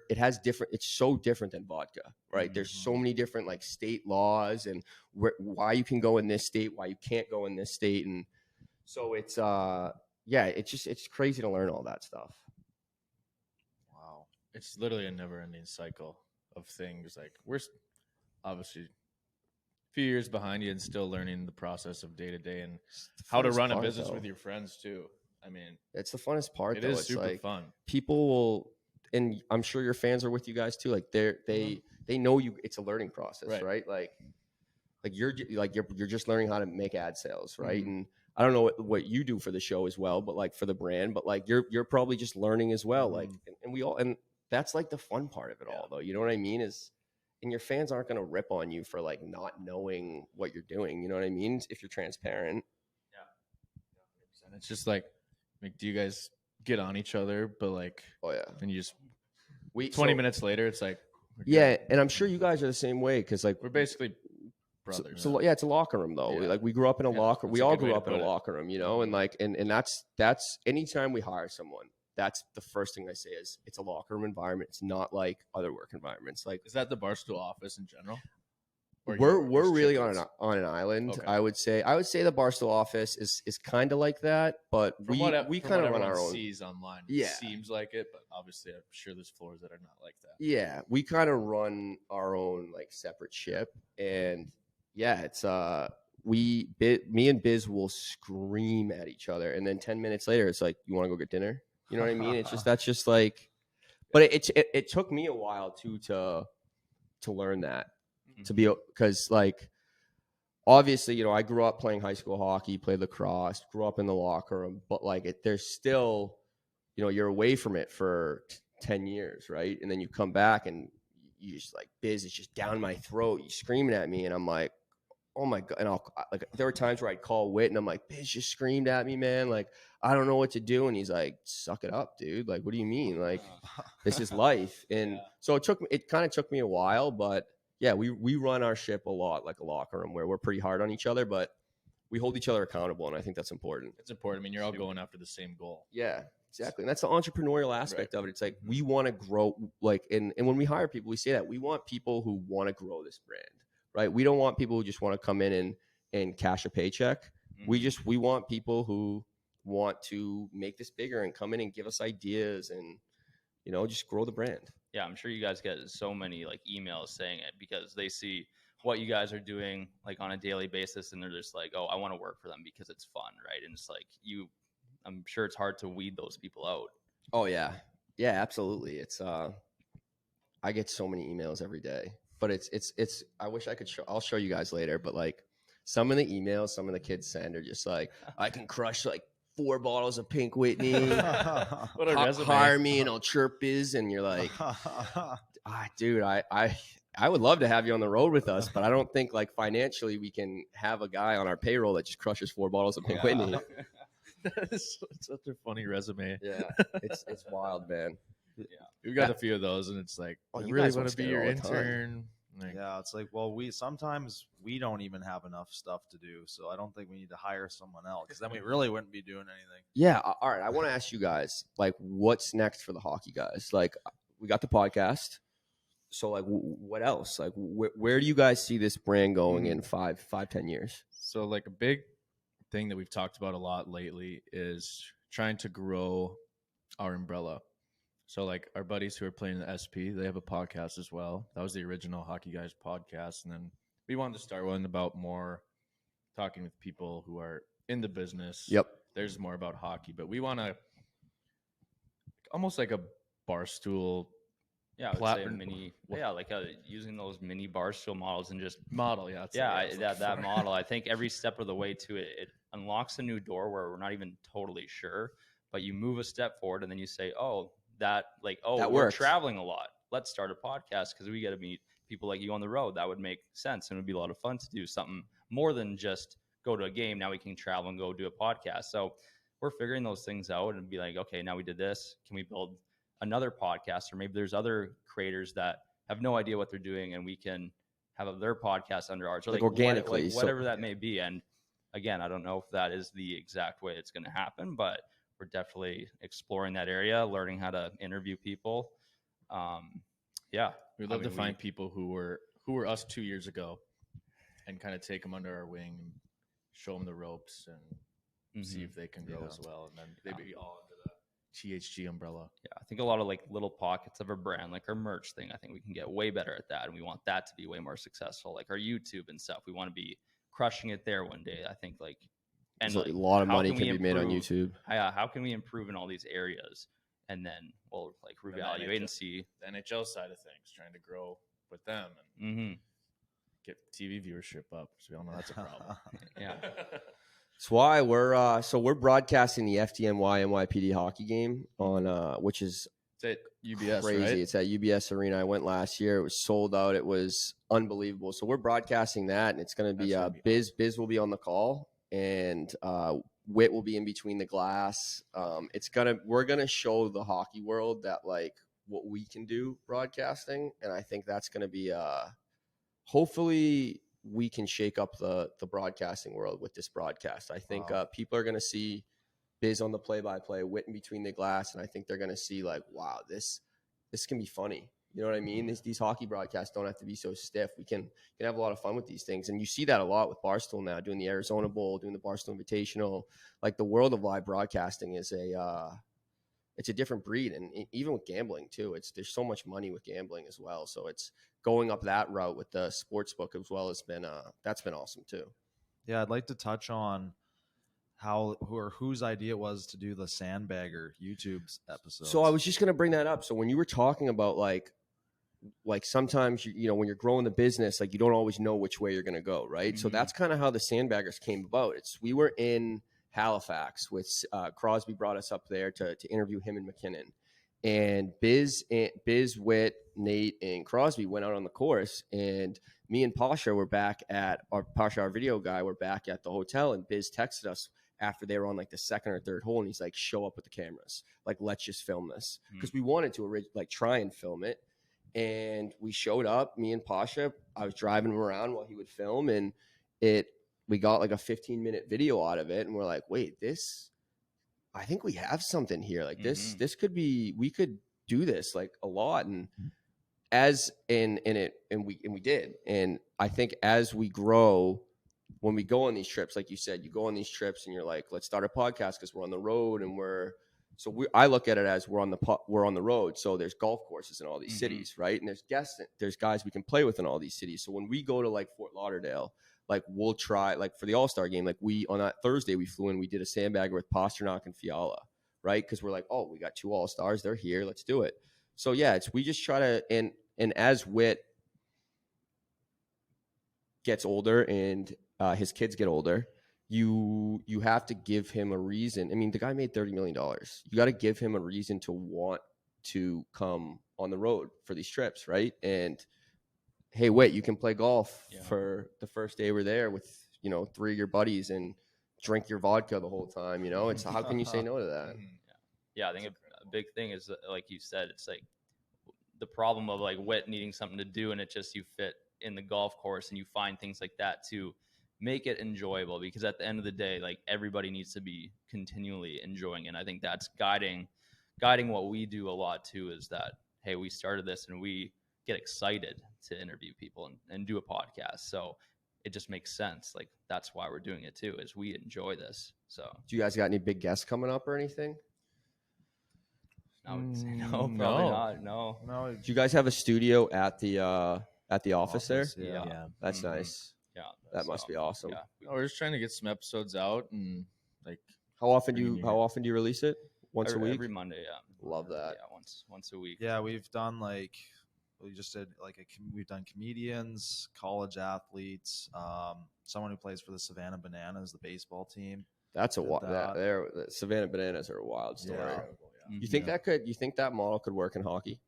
Speaker 5: It has different. It's so different than vodka, right? Mm-hmm. There's so many different like state laws and why you can go in this state, why you can't go in this state, and so it's it's crazy to learn all that stuff.
Speaker 4: Wow, it's literally a never-ending cycle of things. Like we're obviously a few years behind you and still learning the process of day to day and how to run a business with your friends too. I mean,
Speaker 5: it's the funnest part.
Speaker 4: It is super fun.
Speaker 5: People will, and I'm sure your fans are with you guys too. Like they know you. It's a learning process, right? Like you're just learning how to make ad sales, right? Mm-hmm. And I don't know what you do for the show as well, but like for the brand, but like you're probably just learning as well. Mm-hmm. Like, and we all, and that's like the fun part of it all, though. You know what I mean? And your fans aren't going to rip on you for like not knowing what you're doing. You know what I mean? If you're transparent.
Speaker 4: Yeah. And it's just like, do you guys get on each other? But like,
Speaker 5: oh yeah,
Speaker 4: and you just 20 minutes later, it's like,
Speaker 5: yeah. And I'm sure you guys are the same way because like
Speaker 4: we're basically brothers.
Speaker 5: So yeah, it's a locker room though. Yeah. Like we grew up in a locker. We all grew up in a locker room, and like and that's anytime we hire someone, that's the first thing I say is it's a locker room environment. It's not like other work environments. Like,
Speaker 4: is that the Barstool office in general?
Speaker 5: We're really on an island. Okay. I would say the Barstool office is kind of like that, but we kind of run our own.
Speaker 4: Sees online, it seems like it, but obviously I'm sure there's floors that are not like that.
Speaker 5: Yeah, we kind of run our own like separate ship, and yeah, it's me and Biz will scream at each other, and then 10 minutes later, it's like, you want to go get dinner? You know what I mean? It's just that's just like, but it took me a while too to learn that. to be, because like obviously, you know, I grew up playing high school hockey, played lacrosse, grew up in the locker room, but like there's still, you know, you're away from it for 10 years, right? And then you come back and you just like, Biz is just down my throat, you screaming at me, and I'm like, oh my God. And there were times where I'd call Whit and I'm like, Biz just screamed at me, man. Like, I don't know what to do. And he's like, suck it up, dude. Like, what do you mean? Like, this is life. And so it kind of took me a while, but yeah, we run our ship a lot like a locker room where we're pretty hard on each other, but we hold each other accountable. And I think that's important.
Speaker 4: It's important. I mean, you're all going after the same goal.
Speaker 5: Yeah, exactly. And that's the entrepreneurial aspect of it. It's like, we want to grow, like, and when we hire people, we say that we want people who want to grow this brand. Right. We don't want people who just want to come in and cash a paycheck. We want people who want to make this bigger and come in and give us ideas and, you know, just grow the brand.
Speaker 3: Yeah, I'm sure you guys get so many like emails saying it because they see what you guys are doing like on a daily basis and they're just like, oh, I want to work for them because it's fun, right? And it's like I'm sure it's hard to weed those people out.
Speaker 5: Oh yeah. Yeah, absolutely. It's I get so many emails every day. But it's I wish I could I'll show you guys later, but like some of the emails some of the kids send are just like, I can crush like 4 bottles of Pink Whitney.
Speaker 4: What a resume.
Speaker 5: Hire me and I'll chirp Biz, and you're like, dude, I would love to have you on the road with us, but I don't think like financially we can have a guy on our payroll that just crushes 4 bottles of Pink Whitney.
Speaker 4: That is such a funny resume.
Speaker 5: Yeah, it's wild, man.
Speaker 3: Yeah,
Speaker 4: we've got a few of those, and it's like,
Speaker 5: oh,
Speaker 4: I
Speaker 5: you
Speaker 4: really
Speaker 5: guys
Speaker 4: want
Speaker 5: must
Speaker 4: to be
Speaker 5: get it
Speaker 4: your
Speaker 5: all the time.
Speaker 4: intern. Like,
Speaker 2: Yeah, it's like, well, sometimes we don't even have enough stuff to do, so I don't think we need to hire someone else because then we really wouldn't be doing anything.
Speaker 5: Yeah, all right. I want to ask you guys, like, what's next for the hockey guys? Like, we got the podcast, so like, what else? Like, where do you guys see this brand going in 5, 10 years?
Speaker 4: So like a big thing that we've talked about a lot lately is trying to grow our umbrella. So like our buddies who are playing the SP, they have a podcast as well. That was the original Hockey Guys podcast. And then we wanted to start one about more talking with people who are in the business.
Speaker 5: Yep.
Speaker 4: There's more about hockey, but we want to almost like a Barstool
Speaker 3: Yeah, I would say
Speaker 4: platform.
Speaker 3: using those mini Barstool models and just
Speaker 4: model. Yeah.
Speaker 3: That model. I think every step of the way to it, it unlocks a new door where we're not even totally sure, but you move a step forward and then you say, that we're
Speaker 5: works.
Speaker 3: Traveling a lot. Let's start a podcast because we get to meet people like you on the road. That would make sense and it would be a lot of fun to do something more than just go to a game. Now we can travel and go do a podcast. So we're figuring those things out and be like, okay, now we did this. Can we build another podcast? Or maybe there's other creators that have no idea what they're doing and we can have their podcast under ours, or
Speaker 5: like organically,
Speaker 3: whatever that may be. And again, I don't know if that is the exact way it's going to happen, but we're definitely exploring that area, learning how to interview people.
Speaker 4: We'd love to find people who were us 2 years ago and kind of take them under our wing and show them the ropes and see if they can grow as well. And then they'd be all under the THG umbrella.
Speaker 3: Yeah, I think a lot of like little pockets of a brand, like our merch thing, I think we can get way better at that. And we want that to be way more successful. Like our YouTube and stuff, we want to be crushing it there one day. I think
Speaker 5: a lot of money can be made on YouTube.
Speaker 3: How can we improve in all these areas? And then we'll like reevaluate and see
Speaker 4: the NHL side of things, trying to grow with them and get TV viewership up. So we all know that's a problem.
Speaker 3: Yeah.
Speaker 5: That's why we're broadcasting the FDNY NYPD hockey game on which is
Speaker 4: it's at UBS,
Speaker 5: crazy.
Speaker 4: right?
Speaker 5: It's at UBS Arena. I went last year. It was sold out. It was unbelievable. So we're broadcasting that, and it's going to be Biz will be on the call, and Whit will be in between the glass. We're gonna show the hockey world that like what we can do broadcasting, and I think that's gonna be hopefully we can shake up the broadcasting world with this broadcast. I think people are gonna see Biz on the play-by-play, Whit in between the glass, and I think they're gonna see like, wow, this can be funny. You know what I mean? These hockey broadcasts don't have to be so stiff. We can have a lot of fun with these things. And you see that a lot with Barstool now, doing the Arizona Bowl, doing the Barstool Invitational. Like the world of live broadcasting is it's a different breed. And even with gambling too, there's so much money with gambling as well. So it's going up that route with the sports book as well has been, that's been awesome too.
Speaker 2: Yeah. I'd like to touch on whose idea it was to do the Sandbagger YouTube's episode.
Speaker 5: So I was just going to bring that up. So when you were talking about like like sometimes you know when you're growing the business, like you don't always know which way you're going to go, right? So that's kind of how the Sandbaggers came about. We were in Halifax with Crosby brought us up there to interview him and McKinnon, and Biz, Whit, Nate, and Crosby went out on the course, and me and Pasha were back at our video guy. We're back at the hotel, and Biz texted us after they were on like the second or third hole, and he's like, "Show up with the cameras, like let's just film this," because we wanted to like try and film it. And we showed up, me and Pasha. I was driving him around while he would film, and we got like a 15-minute video out of it, and we're like, wait, I think we have something here. Like this could be, we could do this like a lot. And we did. And I think as we grow, when we go on these trips, like you said, you go on these trips and you're like, let's start a podcast because we're on the road, and I look at it as we're on the road. So there's golf courses in all these cities, right? And there's guys we can play with in all these cities. So when we go to like Fort Lauderdale, like we'll try, like for the All-Star game, like on that Thursday we flew in, we did a sandbagger with Pasternak and Fiala, right? Because we're like, oh, we got 2 All-Stars, they're here, let's do it. So yeah, we just try to, and as Whit gets older and his kids get older, you have to give him a reason. I mean, the guy made $30 million. You got to give him a reason to want to come on the road for these trips, right? And hey, Whit, you can play golf for the first day we're there with, 3 of your buddies and drink your vodka the whole time. It's how can you say no to that?
Speaker 3: Yeah, I think a big thing is, like you said, it's like the problem of like Whit needing something to do, and it just you fit in the golf course and you find things like that to make it enjoyable, because at the end of the day, like everybody needs to be continually enjoying it. And I think that's guiding what we do a lot too, is that, hey, we started this and we get excited to interview people and do a podcast. So it just makes sense. Like that's why we're doing it too, is we enjoy this. So
Speaker 5: do you guys got any big guests coming up or anything?
Speaker 3: I would say no, probably not. No.
Speaker 5: Do you guys have a studio at the office there?
Speaker 2: Yeah.
Speaker 5: That's nice.
Speaker 3: Yeah,
Speaker 5: that must be awesome.
Speaker 3: Yeah.
Speaker 4: We're just trying to get some episodes out, and like
Speaker 5: how often do you release it? Once a week?
Speaker 3: Every Monday. Yeah.
Speaker 5: Love that.
Speaker 3: Yeah, once a week.
Speaker 2: Yeah, we've done we've done comedians, college athletes, someone who plays for the Savannah Bananas, the baseball team.
Speaker 5: That's the Savannah Bananas are a wild story.
Speaker 2: Yeah.
Speaker 5: You think that model could work in hockey?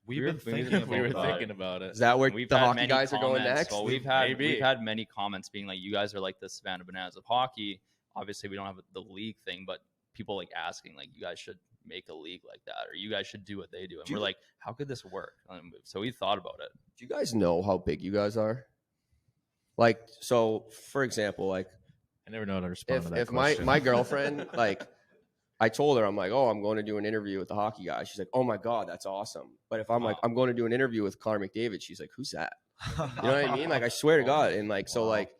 Speaker 2: We were thinking
Speaker 4: about it.
Speaker 5: Is that where the hockey guys are going next?
Speaker 3: Well, we've had many comments being like, you guys are like the Savannah Bananas of hockey. Obviously, we don't have the league thing, but people like asking like, you guys should make a league like that, or you guys should do what they do. And we're like, how could this work? So we thought about it.
Speaker 5: Do you guys know how big you guys are? Like, so for example, like
Speaker 4: I never know how to respond to that
Speaker 5: if
Speaker 4: question.
Speaker 5: my girlfriend, like I told her, I'm like, oh, I'm going to do an interview with the hockey guy. She's like, oh my God, that's awesome. But if I'm like, I'm going to do an interview with Connor McDavid, she's like, who's that? You know what I mean? Like, I swear to God. And like, so like,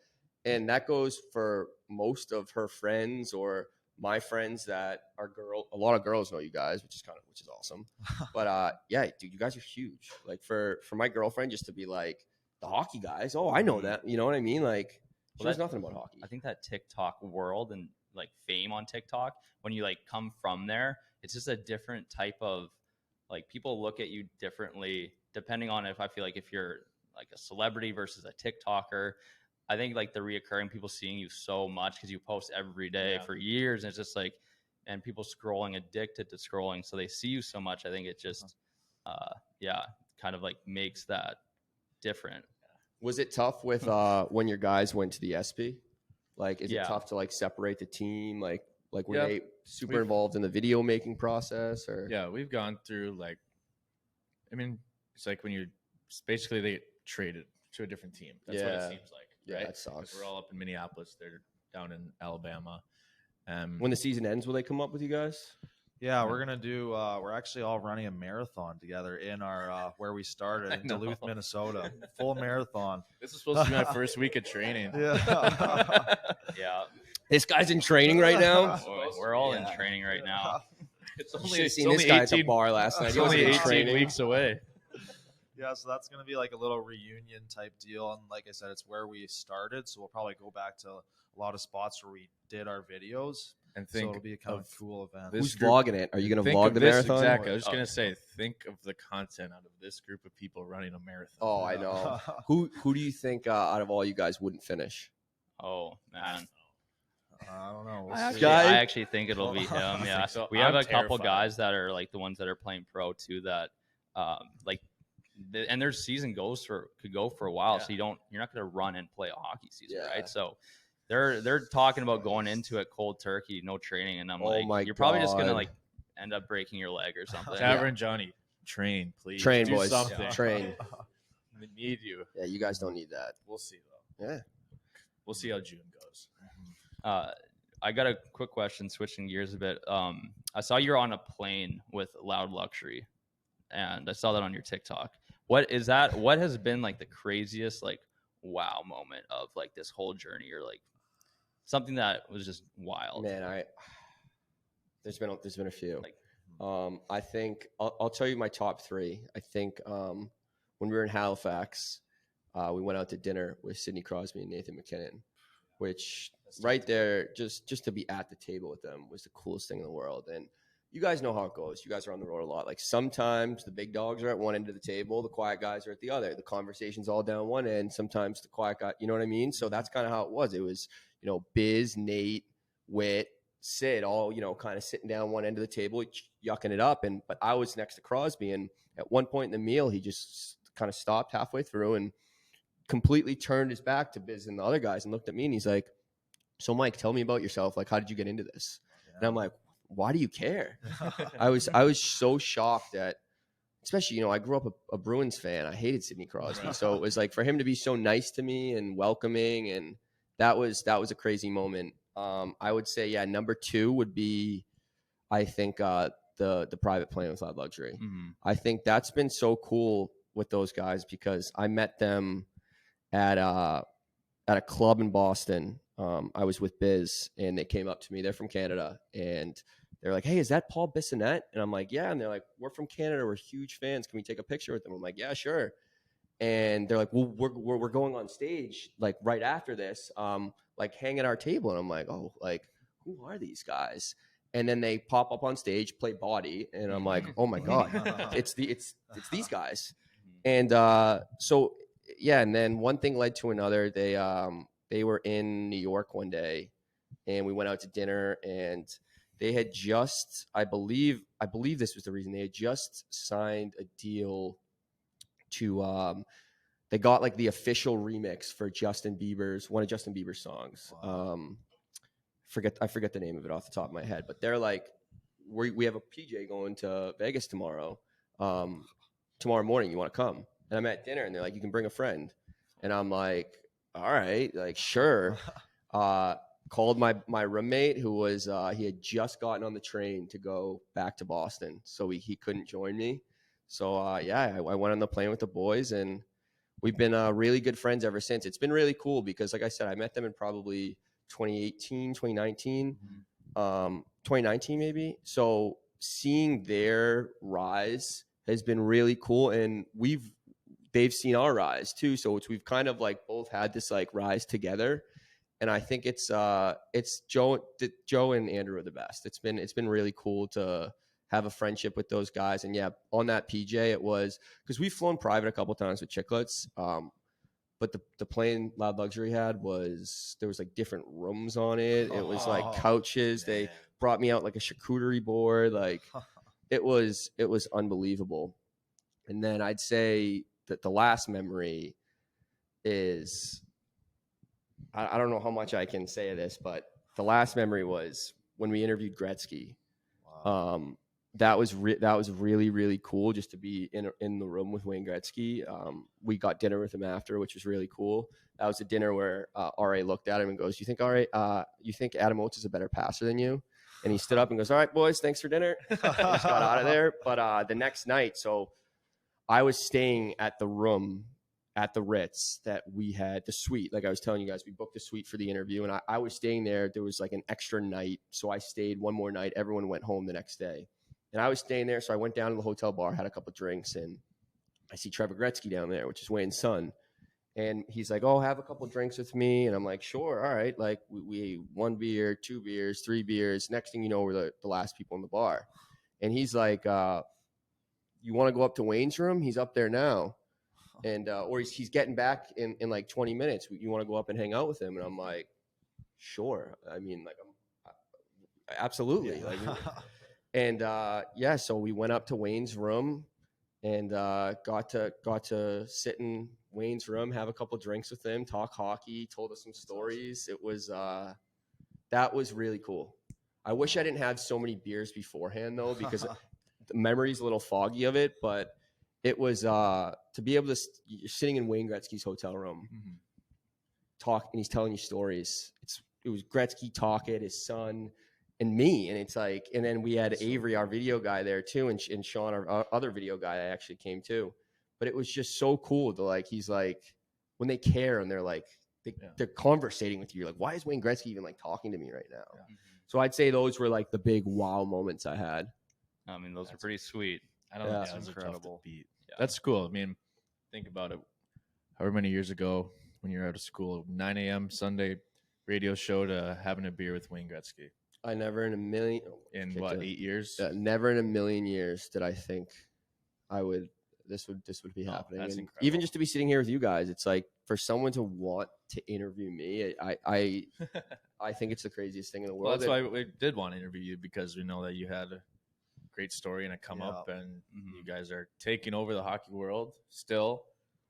Speaker 5: and that goes for most of her friends or my friends that are a lot of girls know you guys, which is awesome. But yeah, dude, you guys are huge. Like for my girlfriend just to be like the hockey guys. Oh, I know that. You know what I mean? Like, she knows nothing about hockey.
Speaker 3: I think that TikTok world and like fame on TikTok, when you like come from there, it's just a different type of like people look at you differently depending on if you're like a celebrity versus a TikToker. I think like the reoccurring people seeing you so much because you post every day for years, and it's just like, and people scrolling, addicted to scrolling, so they see you so much. I think it just kind of like makes that different.
Speaker 5: Was it tough with when your guys went to the SP? Like, is it tough to like separate the team? Like were they super involved in the video making process? Or
Speaker 4: we've gone through like, I mean, it's like when basically they traded to a different team. That's what it seems like.
Speaker 5: Yeah,
Speaker 4: right?
Speaker 5: that sucks.
Speaker 4: We're all up in Minneapolis. They're down in Alabama.
Speaker 5: When the season ends, will they come up with you guys?
Speaker 2: Yeah, we're gonna do. We're actually all running a marathon together in our where we started in Duluth, Minnesota. Full marathon.
Speaker 4: This is supposed to be my first week of training.
Speaker 2: Yeah.
Speaker 3: Yeah.
Speaker 5: This guy's in training right now.
Speaker 3: We're all in training right now.
Speaker 4: It's
Speaker 5: You
Speaker 4: only
Speaker 5: should have seen
Speaker 4: it's
Speaker 5: this
Speaker 4: only
Speaker 5: guy at the
Speaker 4: 18
Speaker 5: bar last night.
Speaker 4: It's
Speaker 5: He wasn't
Speaker 4: only
Speaker 5: in
Speaker 4: 18
Speaker 5: training.
Speaker 4: weeks away.
Speaker 2: Yeah, so that's going to be like a little reunion type deal. And like I said, it's where we started. So we'll probably go back to a lot of spots where we did our videos.
Speaker 4: and
Speaker 2: So
Speaker 4: think
Speaker 2: it'll be a kind of
Speaker 4: of
Speaker 2: cool event.
Speaker 4: this
Speaker 5: Who's
Speaker 4: group-
Speaker 5: vlogging it? Are you going to
Speaker 4: think
Speaker 5: vlog
Speaker 4: of
Speaker 5: the
Speaker 4: this
Speaker 5: marathon?
Speaker 4: Exactly. I was just
Speaker 3: Oh,
Speaker 4: gonna
Speaker 3: yeah.
Speaker 4: say, think of the content out of this group of people running a marathon.
Speaker 5: Oh, I know. Who do you think out of all you guys wouldn't finish?
Speaker 3: Oh man.
Speaker 2: I don't know. We'll
Speaker 3: I
Speaker 2: see.
Speaker 3: actually think it'll be him.
Speaker 2: I
Speaker 3: Yeah,
Speaker 4: think so.
Speaker 3: we have
Speaker 4: I'm
Speaker 3: a couple
Speaker 4: terrified.
Speaker 3: guys that are like the ones that are playing pro too. That like, and their season could go for a while.
Speaker 4: Yeah.
Speaker 3: So you're not going to run and play a hockey season,
Speaker 5: Yeah.
Speaker 3: right? So they're talking about going into it cold turkey, no training, and I'm
Speaker 5: Oh my
Speaker 3: like, you're probably just gonna
Speaker 5: God.
Speaker 3: like end up breaking your leg or something.
Speaker 4: Tavern Johnny, train, please.
Speaker 5: Train,
Speaker 4: Do
Speaker 5: boys.
Speaker 4: something.
Speaker 5: Train.
Speaker 4: We need you.
Speaker 5: Yeah, you guys don't need that.
Speaker 4: We'll see though.
Speaker 5: Yeah.
Speaker 4: We'll see how June goes.
Speaker 3: I got a quick question, switching gears a bit. I saw you're on a plane with Loud Luxury, and I saw that on your TikTok. What is that? What has been like the craziest like wow moment of like this whole journey, or like something that was just wild?
Speaker 5: Man, there's been a few.
Speaker 3: Like-
Speaker 5: I think I'll tell you my top three. I think when we were in Halifax, we went out to dinner with Sidney Crosby and Nathan McKinnon, which right there, just to be at the table with them was the coolest thing in the world. And you guys know how it goes. You guys are on the road a lot. Like sometimes the big dogs are at one end of the table, the quiet guys are at the other. The conversation's all down one end. Sometimes the quiet guy, you know what I mean? So that's kind of how it was. It was, Biz, Nate, Whit, Sid, all, kind of sitting down one end of the table, yucking it up. But I was next to Crosby. And at one point in the meal, he just kind of stopped halfway through and completely turned his back to Biz and the other guys and looked at me and he's like, "So Mike, tell me about yourself. Like, how did you get into this?" And I'm like, "Why do you care?" I was so shocked that, especially, I grew up a Bruins fan. I hated Sidney Crosby. So it was like for him to be so nice to me and welcoming, and that was a crazy moment. I would say, yeah, number two would be, I think, the private plane with Loud Luxury.
Speaker 3: Mm-hmm.
Speaker 5: I think that's been so cool with those guys because I met them at a club in Boston. I was with Biz and they came up to me. They're from Canada and they're like, "Hey, is that Paul Bissonnette?" And I'm like, "Yeah." And they're like, "We're from Canada. We're huge fans. Can we take a picture with them?" I'm like, "Yeah, sure." And they're like, "Well, we're going on stage like right after this, like hang at our table." And I'm like, "Oh, like who are these guys?" And then they pop up on stage, play body, and I'm like, "Oh my God, it's these guys." And so yeah, and then one thing led to another. They were in New York one day, and we went out to dinner, and they had just, I believe this was the reason, they had just signed a deal to they got like the official remix for one of Justin Bieber's songs.
Speaker 2: Wow.
Speaker 5: I forget the name of it off the top of my head, but they're like, we have a PJ going to Vegas tomorrow. Tomorrow morning, you want to come? And I'm at dinner, and they're like, "You can bring a friend." And I'm like, "All right, like sure." Called my roommate, who was he had just gotten on the train to go back to Boston, so he couldn't join me. So yeah, I went on the plane with the boys, and we've been really good friends ever since. It's been really cool because, like I said, I met them in probably 2018, 2019, 2019 maybe. So seeing their rise has been really cool, and they've seen our rise too. So we've kind of like both had this like rise together. And I think it's Joe and Andrew are the best. It's been really cool to have a friendship with those guys. And yeah, on that PJ, it was because we've flown private a couple times with Chiclets. But the plane Loud Luxury had there was like different rooms on it. It was like couches.
Speaker 2: Man.
Speaker 5: They brought me out like a charcuterie board. Like it was unbelievable. And then I'd say that the last memory is, I don't know how much I can say of this, but the last memory was when we interviewed Gretzky.
Speaker 2: Wow.
Speaker 5: That was really, really cool just to be in the room with Wayne Gretzky. We got dinner with him after, which was really cool. That was a dinner where RA looked at him and goes, "You think you think Adam Oates is a better passer than you?" And he stood up and goes, "All right, boys, thanks for dinner." And just got out of there. But the next night, so I was staying at the room at the Ritz that we had, the suite. Like I was telling you guys, we booked a suite for the interview, and I was staying there. There was like an extra night, so I stayed one more night. Everyone went home the next day. And I was staying there, so I went down to the hotel bar, had a couple drinks, and I see Trevor Gretzky down there, which is Wayne's son. And he's like, "Oh, have a couple drinks with me." And I'm like, "Sure, all right." Like we 1 beer, 2 beers, 3 beers. Next thing you know, we're the last people in the bar. And he's like, "You want to go up to Wayne's room? He's up there now." And or he's getting back in like 20 minutes. You want to go up and hang out with him? And I'm like, "Sure." I mean, like, absolutely. Like, and yeah, so we went up to Wayne's room and got to sit in Wayne's room, have a couple drinks with him, talk hockey, told us some stories. It was that was really cool. I wish I didn't have so many beers beforehand though, because the memory's a little foggy of it, but it was to be able to you're sitting in Wayne Gretzky's hotel room, talk, and he's telling you stories. It was Gretzky talking, his son, and me, and it's like, and then we had Avery, our video guy, there too, and Sean, our other video guy, actually came too. But it was just so cool to like, he's like, when they care and they're like, they're conversating with you. You're like, why is Wayne Gretzky even like talking to me right now? Yeah. So I'd say those were like the big wow moments I had.
Speaker 3: I mean, those are pretty sweet.
Speaker 4: I don't know.
Speaker 1: That's incredible.
Speaker 4: Yeah. That's cool. I mean, think about it. However many years ago, when you're out of school, 9 a.m. Sunday radio show to having a beer with Wayne Gretzky.
Speaker 5: I never in a million
Speaker 4: in what 8 years?
Speaker 5: Never in a million years did I think I would. This would be happening.
Speaker 4: That's
Speaker 5: and
Speaker 4: incredible.
Speaker 5: even just to be sitting here with you guys, it's like for someone to want to interview me, I think it's the craziest thing in the world.
Speaker 4: Well, that's why we did want to interview you, because we know that you had a great story and a come up, and you guys are taking over the hockey world still.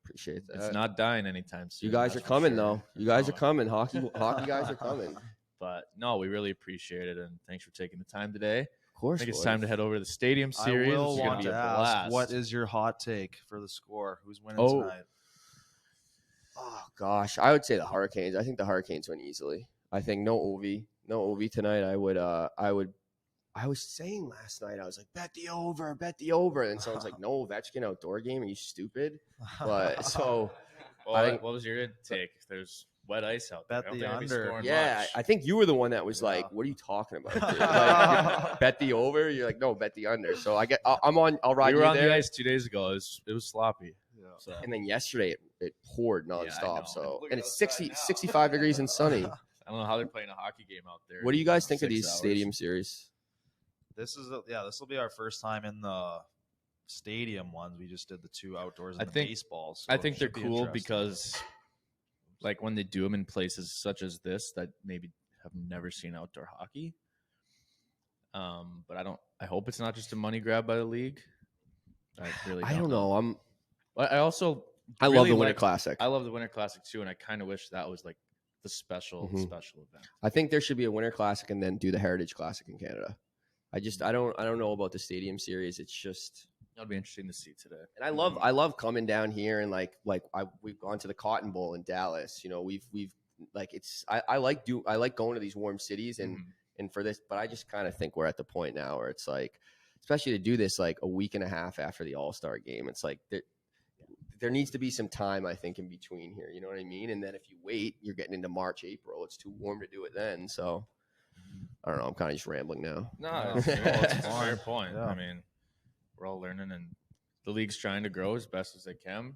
Speaker 5: Appreciate that.
Speaker 4: It's not dying anytime soon.
Speaker 5: You guys are coming though. You guys are coming. Hockey guys are coming.
Speaker 4: But no, we really appreciate it, and thanks for taking the time today.
Speaker 5: Of course.
Speaker 4: I think it's time to head over to the Stadium Series.
Speaker 2: I will
Speaker 4: It's gonna
Speaker 2: want
Speaker 4: be
Speaker 2: to
Speaker 4: a
Speaker 2: ask,
Speaker 4: blast.
Speaker 2: what is your hot take for the score? Who's winning tonight?
Speaker 5: Oh gosh, I would say the Hurricanes. I think the Hurricanes win easily. I think no Ovi tonight. I was saying last night, I was like, bet the over. And then someone's like, no, Ovechkin outdoor game. Are you stupid? But so
Speaker 4: I think, what was your take? There's wet ice out there.
Speaker 2: Bet the under.
Speaker 5: Yeah, I think you were the one that was like, what are you talking about? Dude? Like, bet the over. You're like, no, bet the under. So I'll ride
Speaker 4: we were
Speaker 5: you
Speaker 4: on
Speaker 5: there.
Speaker 4: the ice 2 days ago. It was sloppy.
Speaker 2: Yeah.
Speaker 4: So.
Speaker 5: And then yesterday it poured nonstop.
Speaker 4: know.
Speaker 5: And it's 65 degrees and sunny.
Speaker 4: I don't know how they're playing a hockey game out there.
Speaker 5: What do you guys think of
Speaker 4: 6
Speaker 5: these
Speaker 4: hours.
Speaker 5: Stadium Series?
Speaker 2: This will be our first time in the stadium ones. We just did the 2 outdoors and the baseball. So
Speaker 4: I think they're
Speaker 2: it should be
Speaker 4: cool
Speaker 2: interesting.
Speaker 4: because, like, when they do them in places such as this that maybe have never seen outdoor hockey. But I hope it's not just a money grab by the league. I
Speaker 5: don't know.
Speaker 4: But I also
Speaker 5: I love the Winter Classic.
Speaker 4: I love the Winter Classic too, and I kind of wish that was like the special event.
Speaker 5: I think there should be a Winter Classic and then do the Heritage Classic in Canada. I don't know about the Stadium Series. It's just
Speaker 4: That'll be interesting to see today.
Speaker 5: And I love coming down here and we've gone to the Cotton Bowl in Dallas. You know, we've like I like going to these warm cities and for this, but I just kind of think we're at the point now where it's like, especially to do this like a week and a half after the All-Star game, it's like there needs to be some time, I think, in between here. You know what I mean? And then if you wait, you're getting into March, April. It's too warm to do it then. So I don't know. I'm kind of just rambling now.
Speaker 4: No, it's a fair point. Yeah. I mean, we're all learning, and the league's trying to grow as best as they can.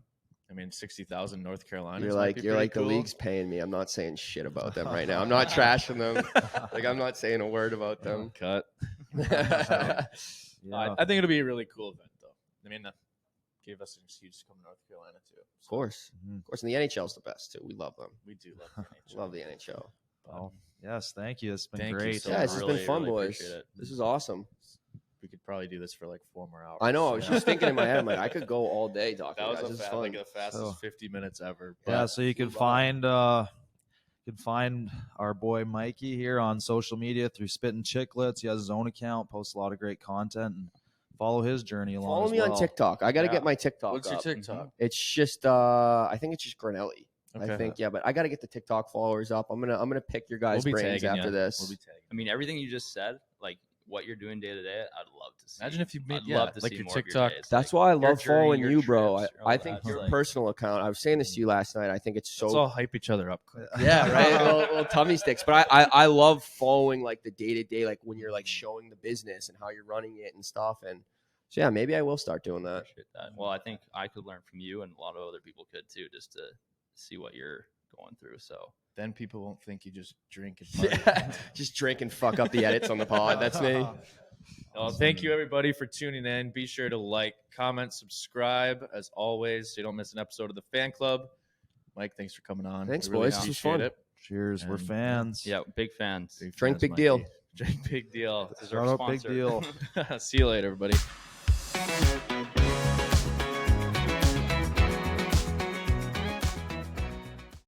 Speaker 4: I mean, 60,000 North Carolina.
Speaker 5: You're like cool. The league's paying me. I'm not saying shit about them right now. I'm not trashing them. Like I'm not saying a word about them.
Speaker 4: Cut. Yeah. I think it'll be a really cool event, though. I mean, gave us an excuse to come to North Carolina too. So.
Speaker 5: Of course, and the NHL's the best too. We love them.
Speaker 4: We do love the NHL.
Speaker 5: Love the NHL.
Speaker 2: Oh, yes, thank you. It's been great.
Speaker 5: It's been fun, boys. This is awesome.
Speaker 4: We could probably do this for like 4 more hours.
Speaker 5: I know. I was just thinking in my head, I'm like, I could go all day talking.
Speaker 4: That was the fastest 50 minutes ever.
Speaker 2: Yeah, so you can find our boy Mikey here on social media through Spittin Chiclets. He has his own account, posts a lot of great content, and follow his journey along.
Speaker 5: Follow me on TikTok. I got to get my TikTok.
Speaker 4: What's your TikTok?
Speaker 5: It's just I think it's just Grinnell.
Speaker 4: Okay.
Speaker 5: I think but I got to get the TikTok followers up. I'm gonna pick your guys' brains after this.
Speaker 3: We'll be tagging. I mean, everything you just said, like what you're doing day to day, I'd love to see.
Speaker 4: Imagine if you made
Speaker 3: love to
Speaker 4: like
Speaker 3: see
Speaker 4: your
Speaker 3: more
Speaker 4: TikTok.
Speaker 3: Of your days.
Speaker 5: That's why I love following you, bro. I think
Speaker 3: that's
Speaker 5: your personal account. I was saying this to you last night. I think it's so.
Speaker 4: Let's all hype each other up.
Speaker 5: Yeah, right. little tummy sticks. But I love following like the day to day, like when you're like showing the business and how you're running it and stuff. And so yeah, maybe I will start doing that.
Speaker 3: Well, I think I could learn from you, and a lot of other people could too, just to see what you're going through. So
Speaker 4: then people won't think you just drink and party.
Speaker 5: Yeah, just drink and fuck up the edits on the pod. That's me.
Speaker 4: Well, thank you everybody for tuning in. Be sure to like, comment, subscribe as always, so you don't miss an episode of the fan club. Mike, thanks for coming on.
Speaker 5: Thanks,
Speaker 4: We really
Speaker 5: boys. This was fun.
Speaker 4: appreciate it.
Speaker 2: Cheers. We're
Speaker 4: And,
Speaker 2: fans.
Speaker 3: yeah, big fans.
Speaker 5: Drink big deal.
Speaker 4: Drink big deal.
Speaker 3: This is our
Speaker 2: Shout out Big
Speaker 3: sponsor.
Speaker 2: Deal.
Speaker 4: See you later, everybody.